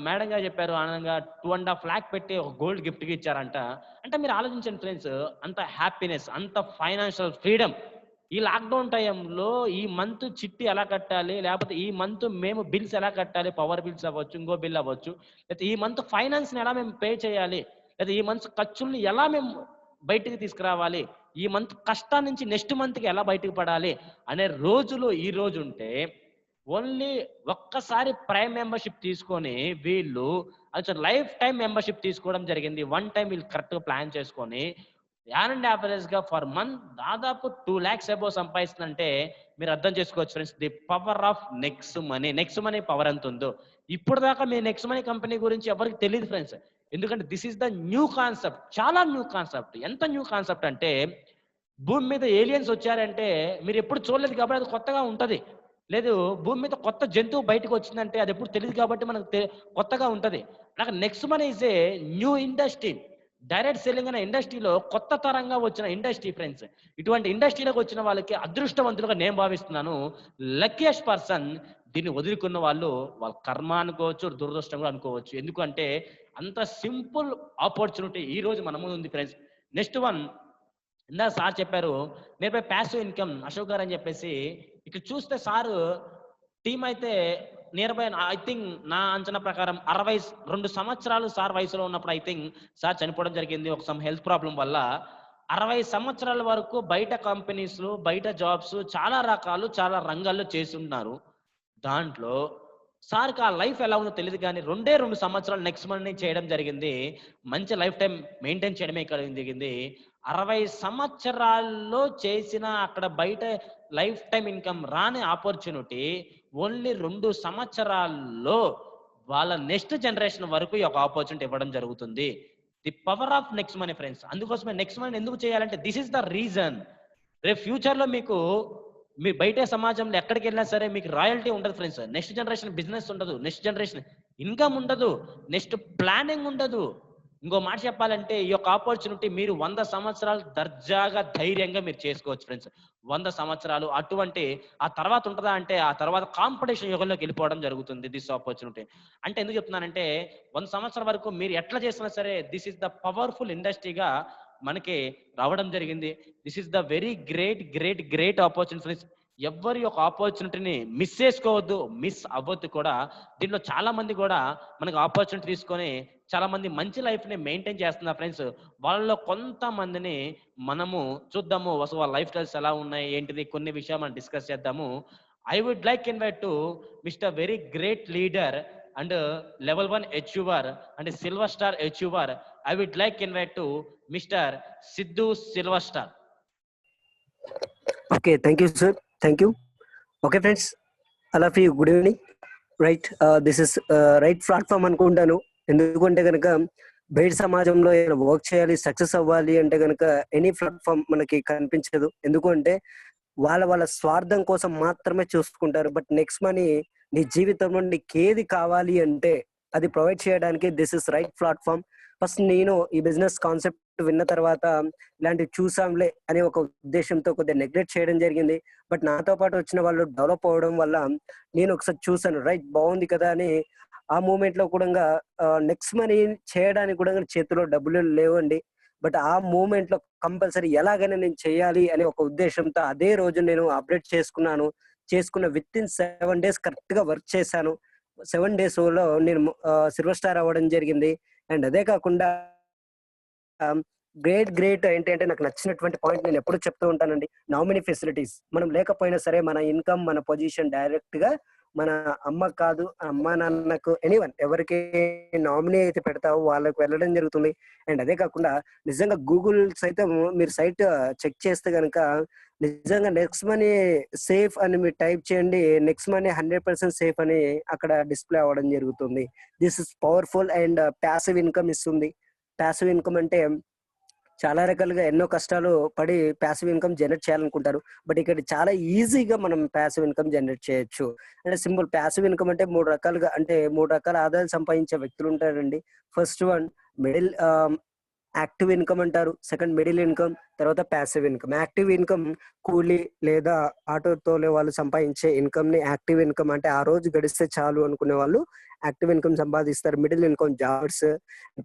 [SPEAKER 1] మేడం గారు చెప్పారు ఆనందంగా 2.5 lakh పెట్టి ఒక గోల్డ్ గిఫ్ట్ గా ఇచ్చారంట. అంటే మీరు ఆలోచించండి ఫ్రెండ్స్, అంత హ్యాపీనెస్, అంత ఫైనాన్షియల్ ఫ్రీడమ్ ఈ లాక్డౌన్ టైంలో ఈ మంత్ చిట్టి ఎలా కట్టాలి, లేకపోతే ఈ మంత్ మేము బిల్స్ ఎలా కట్టాలి, పవర్ బిల్స్ అవ్వచ్చు, ఇంకో బిల్ అవ్వచ్చు, లేకపోతే ఈ మంత్ ఫైనాన్స్ని ఎలా మేము పే చేయాలి, లేదా ఈ మంత్ ఖర్చుల్ని ఎలా మేము బయటికి తీసుకురావాలి, ఈ మంత్ కష్టం నుంచి నెక్స్ట్ మంత్కి ఎలా బయటకు పడాలి అనే రోజులు ఈ రోజు ఉంటే, ఓన్లీ ఒక్కసారి ప్రైమ్ మెంబర్షిప్ తీసుకొని వీళ్ళు అసలు లైఫ్ టైం మెంబర్షిప్ తీసుకోవడం జరిగింది. వన్ టైం వీళ్ళు కరెక్ట్గా ప్లాన్ చేసుకొని యాన్ అండ్ యావరేజ్ గా ఫర్ మంత్ దాదాపు 2 lakhs అబౌవ్ సంపాదిస్తుందంటే మీరు అర్థం చేసుకోవచ్చు friends, the power of next money. Next money power ఎంత ఉందో ఇప్పుడు దాకా మీ నెక్స్ట్ మనీ కంపెనీ గురించి ఎవరికి తెలియదు ఫ్రెండ్స్. ఎందుకంటే this is the new concept, చాలా న్యూ కాన్సెప్ట్. ఎంత న్యూ కాన్సెప్ట్ అంటే భూమి మీద ఏలియన్స్ వచ్చారంటే మీరు ఎప్పుడు చూడలేదు కాబట్టి అది కొత్తగా ఉంటది. లేదు భూమి మీద కొత్త జంతువు బయటకు వచ్చిందంటే అది ఎప్పుడు తెలియదు కాబట్టి మనకు కొత్తగా ఉంటది. నాకు next money is a new industry. Direct selling అనే ఇండస్ట్రీలో కొత్త తరంగా వచ్చిన ఇండస్ట్రీ ఫ్రెండ్స్. ఇటువంటి ఇండస్ట్రీలోకి వచ్చిన వాళ్ళకి అదృష్టవంతులుగా నేను భావిస్తున్నాను. లక్కీయెస్ట్ పర్సన్ దీన్ని వదులుకున్న వాళ్ళు వాళ్ళ కర్మ అనుకోవచ్చు, దురదృష్టం కూడా అనుకోవచ్చు. ఎందుకంటే అంత సింపుల్ ఆపర్చునిటీ ఈ రోజు మన ముందు ఉంది ఫ్రెండ్స్. నెక్స్ట్ వన్, ఇందా సార్ చెప్పారు near by passive income Ashok garu అని చెప్పేసి. ఇక్కడ చూస్తే సారు టీం అయితే నియర్ బై ఐ థింక్ నా అంచనా ప్రకారం 62 సంవత్సరాలు సార్ వయసులో ఉన్నప్పుడు ఐ థింక్ సార్ చనిపోవడం జరిగింది ఒక సమ్ హెల్త్ ప్రాబ్లం వల్ల. 60 సంవత్సరాల వరకు బయట కంపెనీస్ లో బయట జాబ్స్ చాలా రకాలు చాలా రంగాల్లో చేసి ఉన్నారు. దాంట్లో సార్కి ఆ లైఫ్ ఎలా ఉందో తెలియదు కానీ 2 సంవత్సరాలు నెక్స్ట్ మంత్ చేయడం జరిగింది. మంచి లైఫ్ టైం మెయింటైన్ చేయడమే ఇక్కడ జరిగింది. 60 సంవత్సరాల్లో చేసిన అక్కడ బయట లైఫ్ టైం ఇన్కమ్ రాని ఆపర్చునిటీ ఓన్లీ 2 సంవత్సరాల్లో వాళ్ళ నెక్స్ట్ జనరేషన్ వరకు ఈ ఒక ఆపర్చునిటీ ఇవ్వడం జరుగుతుంది. The power of next money friends. అందుకోసమే నెక్స్ట్ మనీ ఎందుకు చేయాలంటే దిస్ ఇస్ ద రీజన్. రేపు ఫ్యూచర్ లో మీకు మీరు బయట సమాజంలో ఎక్కడికి వెళ్ళినా సరే మీకు రాయల్టీ ఉండదు ఫ్రెండ్స్. నెక్స్ట్ జనరేషన్ బిజినెస్ ఉండదు, నెక్స్ట్ జనరేషన్ ఇన్కమ్ ఉండదు, నెక్స్ట్ ప్లానింగ్ ఉండదు. ఇంకో మాట చెప్పాలంటే ఈ యొక్క ఆపర్చునిటీ మీరు 100 సంవత్సరాలు దర్జాగా ధైర్యంగా మీరు చేసుకోవచ్చు ఫ్రెండ్స్. 100 సంవత్సరాలు అటువంటి ఆ తర్వాత ఉంటుందా అంటే ఆ తర్వాత కాంపిటీషన్ యుగంలోకి వెళ్ళిపోవడం జరుగుతుంది దిస్ ఆపర్చునిటీ. అంటే ఎందుకు చెప్తున్నానంటే 100 సంవత్సరాల వరకు మీరు ఎట్లా చేసినా సరే దిస్ ఇస్ ద పవర్ఫుల్ ఇండస్ట్రీగా మనకి రావడం జరిగింది. This is the very great great great opportunity. ఎవరి యొక్క ఆపర్చునిటీని మిస్ చేసుకోవద్దు, మిస్ అవ్వద్దు కూడా. దీంట్లో చాలా మంది కూడా మనకు ఆపర్చునిటీ తీసుకొని చాలా మంది మంచి లైఫ్ ని మెయింటైన్ చేస్తున్నారు ఫ్రెండ్స్. వాళ్ళలో కొంతమందిని మనము చూద్దాము, అసలు వాళ్ళ లైఫ్ స్టైల్స్ ఎలా ఉన్నాయి ఏంటిది కొన్ని విషయాలు మనం డిస్కస్ చేద్దాము. I would like invite to mister very great leader and level 1 achiever and silver star achiever. I would like invite to Mr. Sidhu Silver Star.
[SPEAKER 3] Okay, thank you, sir. Thank you. Okay, friends. All of you, good evening. Right, this is right platform అనుకుంటాను. ఎందుకంటే కనుక బయట సమాజంలో work చేయాలి, success అవ్వాలి అంటే కనుక any platform మనకి కనిపించదు. ఎందుకంటే వాళ్ళ స్వార్థం కోసం మాత్రమే చూసుకుంటారు. బట్ నెక్స్ట్ మనీ నీ జీవితంలో నీకు ఏది కావాలి అంటే అది ప్రొవైడ్ చేయడానికి this is right platform. First నేను ఈ బిజినెస్ కాన్సెప్ట్ విన్న తర్వాత ఇలాంటివి చూసాంలే అనే ఒక ఉద్దేశంతో కొద్దిగా నెగ్లెక్ట్ చేయడం జరిగింది. బట్ నాతో పాటు వచ్చిన వాళ్ళు డెవలప్ అవ్వడం వల్ల నేను ఒకసారి చూసాను, రైట్ బాగుంది కదా అని. ఆ మూమెంట్ లో కూడా నెక్స్ట్ మనీ చేయడానికి కూడా చేతిలో డబ్బులు లేవండి. బట్ ఆ మూమెంట్ లో కంపల్సరీ ఎలాగైనా నేను చేయాలి అనే ఒక ఉద్దేశంతో అదే రోజు నేను అప్డేట్ చేసుకున్న విత్ ఇన్ 7 days కరెక్ట్ గా వర్క్ చేశాను. 7 days లో నేను సిల్వర్ స్టార్ అవ్వడం జరిగింది. అండ్ అదే కాకుండా గ్రేట్ ఏంటంటే నాకు నచ్చినటువంటి పాయింట్ నేను ఎప్పుడు చెప్తూ ఉంటానండి, నామినీ ఫెసిలిటీస్. మనం లేకపోయినా సరే మన ఇన్కమ్ మన పొజిషన్ డైరెక్ట్ గా మన అమ్మ కాదు అమ్మ నాన్నకు ఎనీవన్ ఎవరికి నామినీ అయితే పెడతావో వాళ్ళకి వెళ్ళడం జరుగుతుంది. అండ్ అదే కాకుండా నిజంగా గూగుల్ సైతం మీరు సైట్ చెక్ చేస్తే కనుక నిజంగా నెక్స్ట్ మనీ సేఫ్ అని మీరు టైప్ చేయండి, నెక్స్ట్ మనీ 100% సేఫ్ అని అక్కడ డిస్ప్లే అవ్వడం జరుగుతుంది. This is powerful and passive income ఇస్తుంది. ప్యాసివ్ ఇన్కమ్ అంటే చాలా రకాలుగా ఎన్నో కష్టాలు పడి ప్యాసివ్ ఇన్కమ్ జనరేట్ చేయాలనుకుంటారు. బట్ ఇక్కడ చాలా ఈజీగా మనం ప్యాసివ్ ఇన్కమ్ జనరేట్ చేయొచ్చు. అంటే సింపుల్ ప్యాసివ్ ఇన్కమ్ అంటే 3 రకాలుగా అంటే 3 రకాల ఆదాయాలు సంపాదించే వ్యక్తులు ఉంటారండి. First one middle active income అంటారు, సెకండ్ మిడిల్ ఇన్కమ్, తర్వాత ప్యాసివ్ ఇన్కమ్. యాక్టివ్ ఇన్కమ్ కూలీ లేదా ఆటో తోలే వాళ్ళు సంపాదించే ఇన్కమ్ ని యాక్టివ్ ఇన్కమ్ అంటే ఆ రోజు గడిస్తే చాలు అనుకునే వాళ్ళు యాక్టివ్ ఇన్కమ్ సంపాదిస్తారు. Middle income jobs.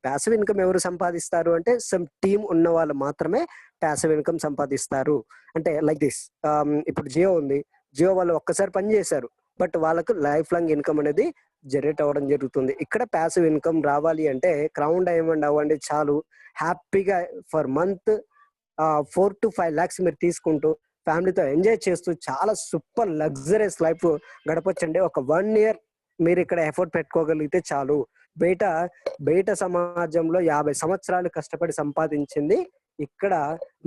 [SPEAKER 3] Passive income ఎవరు సంపాదిస్తారు అంటే సమ్ టీమ్ ఉన్న వాళ్ళు మాత్రమే ప్యాసివ్ ఇన్కమ్ సంపాదిస్తారు. అంటే లైక్ దిస్, ఇప్పుడు జియో ఉంది, జియో వాళ్ళు ఒక్కసారి పని చేశారు, బట్ వాళ్ళకు లైఫ్ లాంగ్ ఇన్కమ్ అనేది జనరేట్ అవ్వడం జరుగుతుంది. ఇక్కడ ప్యాసివ్ ఇన్కమ్ రావాలి అంటే క్రౌన్ డైమండ్ అవ్వండి చాలు, హ్యాపీగా ఫర్ మంత్ 4 to 5 lakhs మీరు తీసుకుంటూ ఫ్యామిలీతో ఎంజాయ్ చేస్తూ చాలా సూపర్ లగ్జరియస్ లైఫ్ గడపచ్చండి. ఒక 1 year మీరు ఇక్కడ ఎఫర్ట్ పెట్టుకోగలిగితే చాలు. బయట బయట సమాజంలో 50 సంవత్సరాలు కష్టపడి సంపాదించింది ఇక్కడ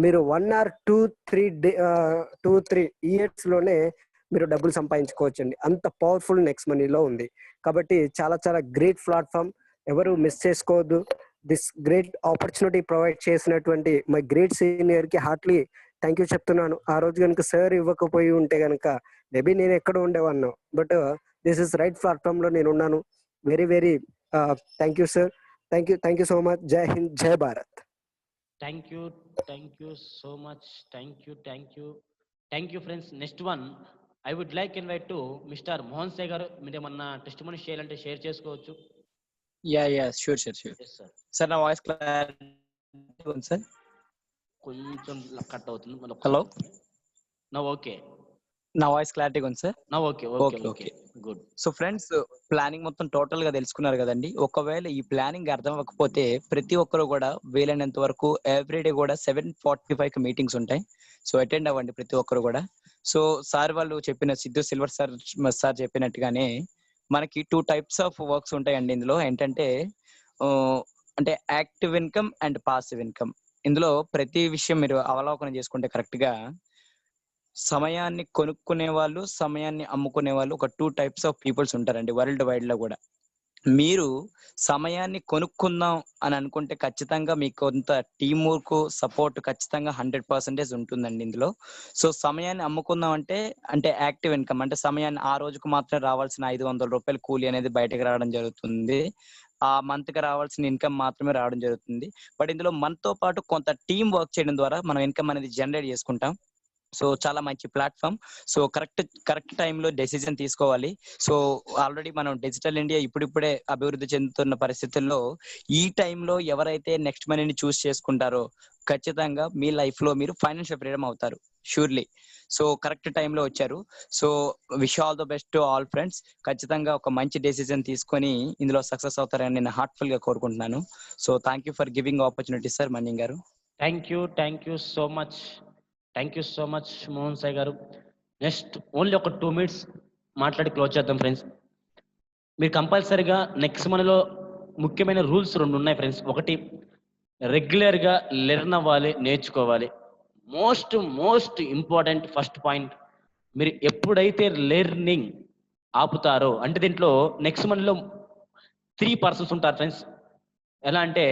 [SPEAKER 3] మీరు 1 or 2-3 years లోనే మీరు డబ్బులు సంపాదించుకోవచ్చండి. అంత పవర్ఫుల్ నెక్స్ట్ మనీలో ఉంది. కాబట్టి చాలా చాలా గ్రేట్ ప్లాట్ఫామ్, ఎవరు మిస్ చేసుకోవద్దు. దిస్ గ్రేట్ ఆపర్చునిటీ ప్రొవైడ్ చేసినటువంటి మై గ్రేట్ సీనియర్ కి హార్ట్లీ థ్యాంక్ యూ చెప్తున్నాను. ఆ రోజు కనుక సార్ ఇవ్వకపోయి ఉంటే కనుక మేబీ నేను ఎక్కడ ఉండేవాడిను, but this is right platform లో నేను ఉన్నాను. Very very thank you sir. Thank you so much. జై హింద్, జై Bharat.
[SPEAKER 1] Thank you so much. Thank you friends. Next one I would like invite to mister Mohan Sai గారు. మీరు ఏమన్నా టెస్టిమనీ చేయాలంటే షేర్ చేసుకోవచ్చు.
[SPEAKER 2] Sure
[SPEAKER 1] yes sir.
[SPEAKER 2] సార్. నా వాయిస్ క్లారిటీ సార్?
[SPEAKER 1] కొంచెం cut అవుతుంది.
[SPEAKER 2] హలో,
[SPEAKER 1] నా ఓకే,
[SPEAKER 2] నా వాయిస్ క్లారిటీగా ఉంది సార్?
[SPEAKER 1] నా okay. Good.
[SPEAKER 2] So friends, planning మొత్తం టోటల్ గా తెలుసుకున్నారు కదండి. ఒకవేళ ఈ ప్లానింగ్ అర్థం అవ్వకపోతే ప్రతి ఒక్కరు కూడా వీలైనంత వరకు ఎవ్రీడే కూడా 7:45 మీటింగ్స్ ఉంటాయి. సో అటెండ్ అవ్వండి ప్రతి ఒక్కరు కూడా. సో సార్ వాళ్ళు చెప్పిన సిద్ధు సిల్వర్ సార్ చెప్పినట్టుగానే మనకి 2 types ఆఫ్ వర్క్స్ ఉంటాయండి ఇందులో. ఏంటంటే అంటే active income and passive income. ఇందులో ప్రతి విషయం మీరు అవలోకనం చేసుకుంటే కరెక్ట్ గా సమయాన్ని కొనుక్కునే వాళ్ళు, సమయాన్ని అమ్ముకునే వాళ్ళు ఒక 2 types ఆఫ్ పీపుల్స్ ఉంటారండి వరల్డ్ వైడ్ లో కూడా. మీరు సమయాన్ని కొనుక్కుందాం అని అనుకుంటే ఖచ్చితంగా మీకు కొంత టీం వర్క్ సపోర్ట్ ఖచ్చితంగా 100% ఉంటుందండి ఇందులో. సో సమయాన్ని అమ్ముకుందాం అంటే యాక్టివ్ ఇన్కమ్ అంటే సమయాన్ని ఆ రోజుకు మాత్రం రావాల్సిన 500 రూపాయలు కూలీ అనేది బయటకు రావడం జరుగుతుంది. ఆ మంత్ కి రావాల్సిన ఇన్కమ్ మాత్రమే రావడం జరుగుతుంది. బట్ ఇందులో మనతో పాటు కొంత టీం వర్క్ చేయడం ద్వారా మనం ఇన్కమ్ అనేది జనరేట్ చేసుకుంటాం. సో చాలా మంచి ప్లాట్ఫామ్. సో కరెక్ట్ టైంలో డెసిజన్ తీసుకోవాలి. సో ఆల్రెడీ మనం డిజిటల్ ఇండియా ఇప్పుడిప్పుడే అభివృద్ధి చెందుతున్న పరిస్థితుల్లో ఈ టైంలో ఎవరైతే నెక్స్ట్ మనీని చూస్ చేసుకుంటారో ఖచ్చితంగా మీ లైఫ్ లో మీరు ఫైనాన్షియల్ ఫ్రీడమ్ అవుతారు షూర్లీ. సో కరెక్ట్ టైంలో వచ్చారు. So wish all the best to all friends. ఖచ్చితంగా ఒక మంచి డెసిజన్ తీసుకొని ఇందులో సక్సెస్ అవుతారని నేను హార్ట్ఫుల్ గా కోరుకుంటున్నాను. So thank you for giving opportunity sir Manyam గారు.
[SPEAKER 1] Thank you so much Mohan Sai గారు. నెక్స్ట్ ఓన్లీ ఒక 2 minutes మాట్లాడి క్లోజ్ చేద్దాం ఫ్రెండ్స్. మీరు కంపల్సరీగా నెక్స్ట్ మనలో ముఖ్యమైన రూల్స్ 2 ఉన్నాయి ఫ్రెండ్స్. ఒకటి, రెగ్యులర్గా లెర్న్ అవ్వాలి, నేర్చుకోవాలి. మోస్ట్ ఇంపార్టెంట్ ఫస్ట్ పాయింట్, మీరు ఎప్పుడైతే లెర్నింగ్ ఆపుతారో అంటే దీంట్లో నెక్స్ట్ మనలో 3 persons ఉంటారు ఫ్రెండ్స్. ఎలా అంటే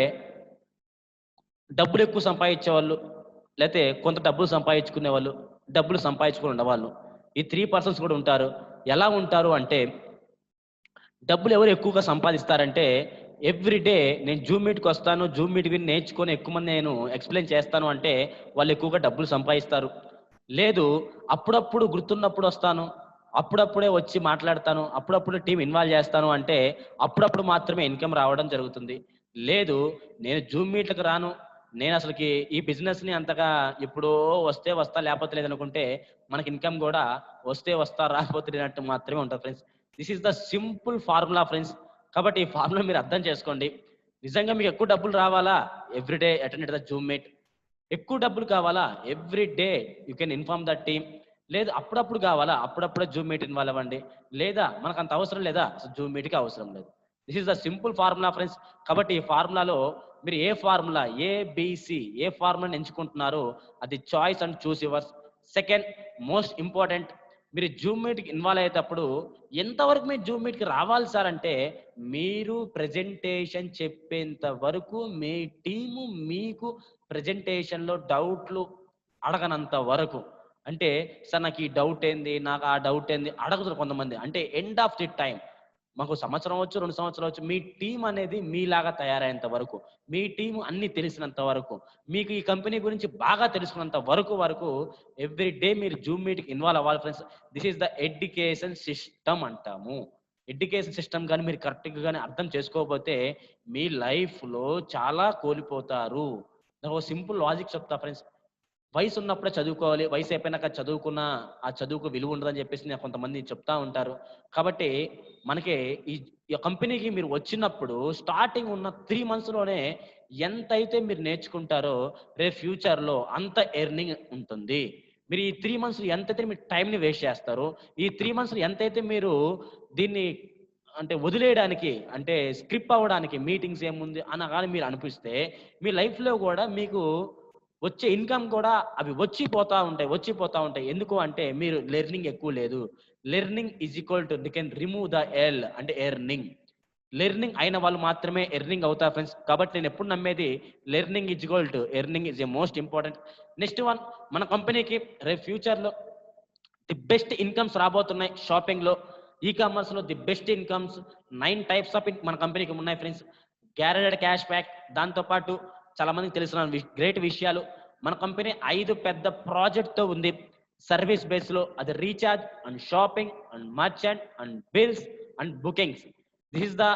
[SPEAKER 1] డబ్బులు ఎక్కువ సంపాదించే వాళ్ళు, లేకపోతే కొంత డబ్బులు సంపాదించుకునే వాళ్ళు, డబ్బులు సంపాదించుకుని ఉన్నవాళ్ళు. ఈ 3 persons కూడా ఉంటారు. ఎలా ఉంటారు అంటే, డబ్బులు ఎవరు ఎక్కువగా సంపాదిస్తారంటే ఎవ్రీడే నేను జూమ్ మీట్కి వస్తాను, జూమ్ మీట్ విని నేర్చుకొని ఎక్కువ మంది నేను ఎక్స్ప్లెయిన్ చేస్తాను అంటే వాళ్ళు ఎక్కువగా డబ్బులు సంపాదిస్తారు. లేదు, అప్పుడప్పుడు గుర్తున్నప్పుడు వస్తాను, అప్పుడప్పుడే వచ్చి మాట్లాడతాను, అప్పుడప్పుడు టీం ఇన్వాల్వ్ చేస్తాను అంటే అప్పుడప్పుడు మాత్రమే ఇన్కమ్ రావడం జరుగుతుంది. లేదు, నేను జూమ్ మీట్లకు రాను, నేను అసలుకి ఈ బిజినెస్ని అంతగా ఎప్పుడో వస్తే వస్తా లేకపోతే లేదనుకుంటే మనకి ఇన్కమ్ కూడా వస్తే వస్తా రాకపోతే లేనట్టు మాత్రమే ఉంటుంది friends. This is the simple formula friends. కాబట్టి ఈ ఫార్ములా మీరు అర్థం చేసుకోండి. నిజంగా మీకు ఎక్కువ డబ్బులు రావాలా, everyday attend the Zoom meet. ఎక్కువ డబ్బులు కావాలా, everyday you can inform the team. లేదు అప్పుడప్పుడు కావాలా, అప్పుడప్పుడే జూమ్ మీట్ ఇన్వాల్వ్ అవ్వండి. లేదా మనకు అంత అవసరం లేదా, జూమ్ మీట్కి అవసరం లేదు. This is the simple formula friends. కాబట్టి ఈ ఫార్ములాలో మీరు ఏ ఫార్ములా ఏ ఫార్ములాని ఎంచుకుంటున్నారో అది choice and choose yours. Second most important, మీరు జూమ్ మీట్కి ఇన్వాల్వ్ అయ్యేటప్పుడు ఎంతవరకు మీరు జూమ్ మీట్కి రావాలి సార్ అంటే, మీరు ప్రెజెంటేషన్ చెప్పేంత వరకు మీ టీము మీకు ప్రెజెంటేషన్లో డౌట్లు అడగనంత వరకు. అంటే సార్ నాకు ఈ డౌట్ ఏంది, నాకు ఆ డౌట్ ఏంది అడగదురు కొంతమంది. అంటే ఎండ్ ఆఫ్ ది టైం మాకు సంవత్సరం వచ్చు, 2 సంవత్సరాలు వచ్చు. మీ టీం అనేది మీలాగా తయారయ్యేంత వరకు, మీ టీం అన్ని తెలిసినంత వరకు, మీకు ఈ కంపెనీ గురించి బాగా తెలుసుకున్నంత వరకు ఎవ్రీ డే మీరు జూమ్ మీటింగ్ ఇన్వాల్వ్ అవ్వాలి friends. This is the education system అంటాము. ఎడ్యుకేషన్ సిస్టమ్ కానీ మీరు కరెక్ట్గా కానీ అర్థం చేసుకోకపోతే మీ లైఫ్లో చాలా కోల్పోతారు. నాకు ఒక సింపుల్ లాజిక్ చెప్తా ఫ్రెండ్స్. వయసు ఉన్నప్పుడే చదువుకోవాలి, వయసు అయిపోయినాక చదువుకున్న ఆ చదువుకు విలువ ఉండదని చెప్పేసి నాకు కొంతమంది చెప్తా ఉంటారు. కాబట్టి మనకి ఈ కంపెనీకి మీరు వచ్చినప్పుడు స్టార్టింగ్ ఉన్న 3 మంత్స్లోనే ఎంతైతే మీరు నేర్చుకుంటారో రేపు ఫ్యూచర్లో అంత ఎర్నింగ్ ఉంటుంది. మీరు ఈ 3 మంత్స్ ఎంతైతే మీరు టైంని వేస్ట్ చేస్తారో, ఈ 3 మంత్స్ ఎంతైతే మీరు దీన్ని అంటే వదిలేయడానికి, అంటే స్క్రిప్ అవ్వడానికి, మీటింగ్స్ ఏముంది అని కానీ మీరు అనిపిస్తే మీ లైఫ్లో కూడా మీకు వచ్చే ఇన్కమ్ కూడా అవి వచ్చిపోతా ఉంటాయి. ఎందుకు అంటే మీరు లెర్నింగ్ ఎక్కువ లేదు. Learning is equal to you can remove the L అంటే ఎర్నింగ్. లెర్నింగ్ అయిన వాళ్ళు మాత్రమే ఎర్నింగ్ అవుతారు ఫ్రెండ్స్. కాబట్టి నేను ఎప్పుడు నమ్మేది learning is equal to earning is a most important. Next one, మన కంపెనీకి రేపు ఫ్యూచర్లో ది బెస్ట్ ఇన్కమ్స్ రాబోతున్నాయి. షాపింగ్లో, ఈ కామర్స్లో the best incomes 9 types of మన కంపెనీకి ఉన్నాయి ఫ్రెండ్స్. గ్యారెంటెడ్ క్యాష్ బ్యాక్, దాంతోపాటు చాలా మందికి తెలిసిన గ్రేట్ విషయాలు. మన కంపెనీ 5 పెద్ద ప్రాజెక్ట్తో ఉంది. సర్వీస్ బేస్లో అది recharge and shopping and merchant and bills and bookings. This is the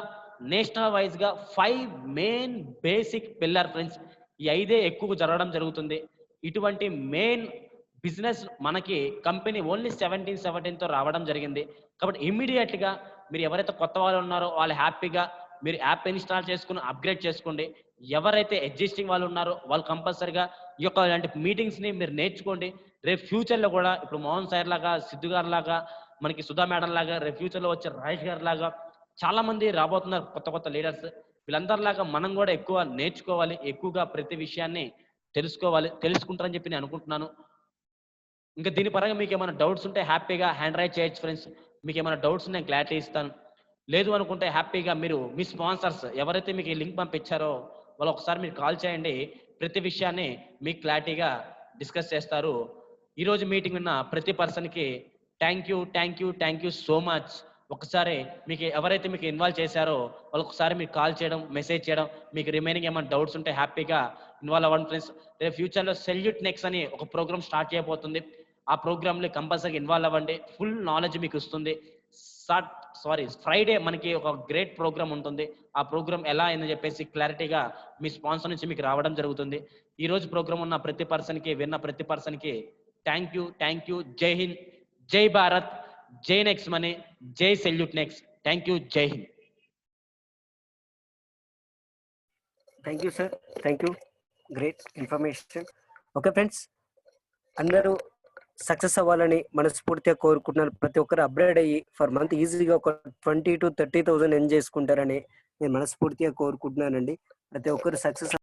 [SPEAKER 1] national వైజ్గా 5 మెయిన్ బేసిక్ పిల్లర్ ఫ్రెండ్స్. ఈ 5 ఎక్కువ జరగడం జరుగుతుంది. ఇటువంటి మెయిన్ బిజినెస్ మనకి కంపెనీ ఓన్లీ 17తో రావడం జరిగింది. కాబట్టి ఇమ్మీడియట్గా మీరు ఎవరైతే కొత్త వాళ్ళు ఉన్నారో వాళ్ళు హ్యాపీగా మీరు యాప్ ఇన్స్టాల్ చేసుకుని అప్గ్రేడ్ చేసుకోండి. ఎవరైతే ఎగ్జిస్టింగ్ వాళ్ళు ఉన్నారో వాళ్ళు కంపల్సరిగా ఈ యొక్క ఇలాంటి మీటింగ్స్ని మీరు నేర్చుకోండి. రేపు ఫ్యూచర్లో కూడా ఇప్పుడు మోహన్ సార్ లాగా, సిద్ధు గారు లాగా, మనకి సుధా మేడం లాగా, రేపు ఫ్యూచర్లో వచ్చే రాజేష్ గారు లాగా చాలా మంది రాబోతున్నారు కొత్త లీడర్స్. వీళ్ళందరిలాగా మనం కూడా ఎక్కువ నేర్చుకోవాలి, ఎక్కువగా ప్రతి విషయాన్ని తెలుసుకుంటారని చెప్పి నేను అనుకుంటున్నాను. ఇంకా దీని పరంగా మీకు ఏమైనా డౌట్స్ ఉంటే హ్యాపీగా హ్యాండ్ రైజ్ చేయొచ్చు ఫ్రెండ్స్. మీకు ఏమైనా డౌట్స్ నేను క్లారిటీ ఇస్తాను. లేదు అనుకుంటే హ్యాపీగా మీరు మీ స్పాన్సర్స్ ఎవరైతే మీకు ఈ లింక్ పంపించారో వాళ్ళు ఒకసారి మీరు కాల్ చేయండి. ప్రతి విషయాన్ని మీకు క్లారిటీగా డిస్కస్ చేస్తారు. ఈరోజు మీటింగ్ ఉన్న ప్రతి పర్సన్కి థ్యాంక్ యూ సో మచ్. ఒకసారి మీకు ఎవరైతే మీకు ఇన్వాల్వ్ చేశారో వాళ్ళు ఒకసారి మీరు కాల్ చేయడం, మెసేజ్ చేయడం, మీకు రిమైనింగ్ ఏమైనా డౌట్స్ ఉంటే హ్యాపీగా ఇన్వాల్వ్ అవ్వండి ఫ్రెండ్స్. రేపు ఫ్యూచర్లో సెల్యూట్ నెక్స్ట్ అని ఒక ప్రోగ్రామ్ స్టార్ట్ చేయబోతుంది. ఆ ప్రోగ్రామ్లో కంపల్సరీగా ఇన్వాల్వ్ అవ్వండి. ఫుల్ నాలెడ్జ్ మీకు వస్తుంది. ఫ్రైడే మనకి ఒక గ్రేట్ ప్రోగ్రామ్ ఉంటుంది. ఆ ప్రోగ్రామ్ ఎలా అని చెప్పేసి క్లారిటీగా మీ స్పాన్సర్ నుంచి మీకు రావడం జరుగుతుంది. ఈ రోజు ప్రోగ్రామ్ ఉన్న ప్రతి పర్సన్కి, విన్న ప్రతి పర్సన్కి థ్యాంక్ యూ. జై హింద్, జై భారత్, జై నెక్స్ట్ మనీ, జై సెల్యూట్ నెక్స్ట్. థ్యాంక్ యూ, జై Hind.
[SPEAKER 3] Thank you sir, thank you, great information. Okay friends, అందరూ సక్సెస్ అవ్వాలని మనస్ఫూర్తిగా కోరుకుంటున్నాను. ప్రతి ఒక్కరు అప్గ్రేడ్ అయ్యి ఫర్ మంత్ ఈజీగా ఒక 20,000 to 30,000 ఎర్న్ చేసుకుంటారని నేను మనస్ఫూర్తిగా కోరుకుంటున్నానండి. ప్రతి ఒక్కరు సక్సెస్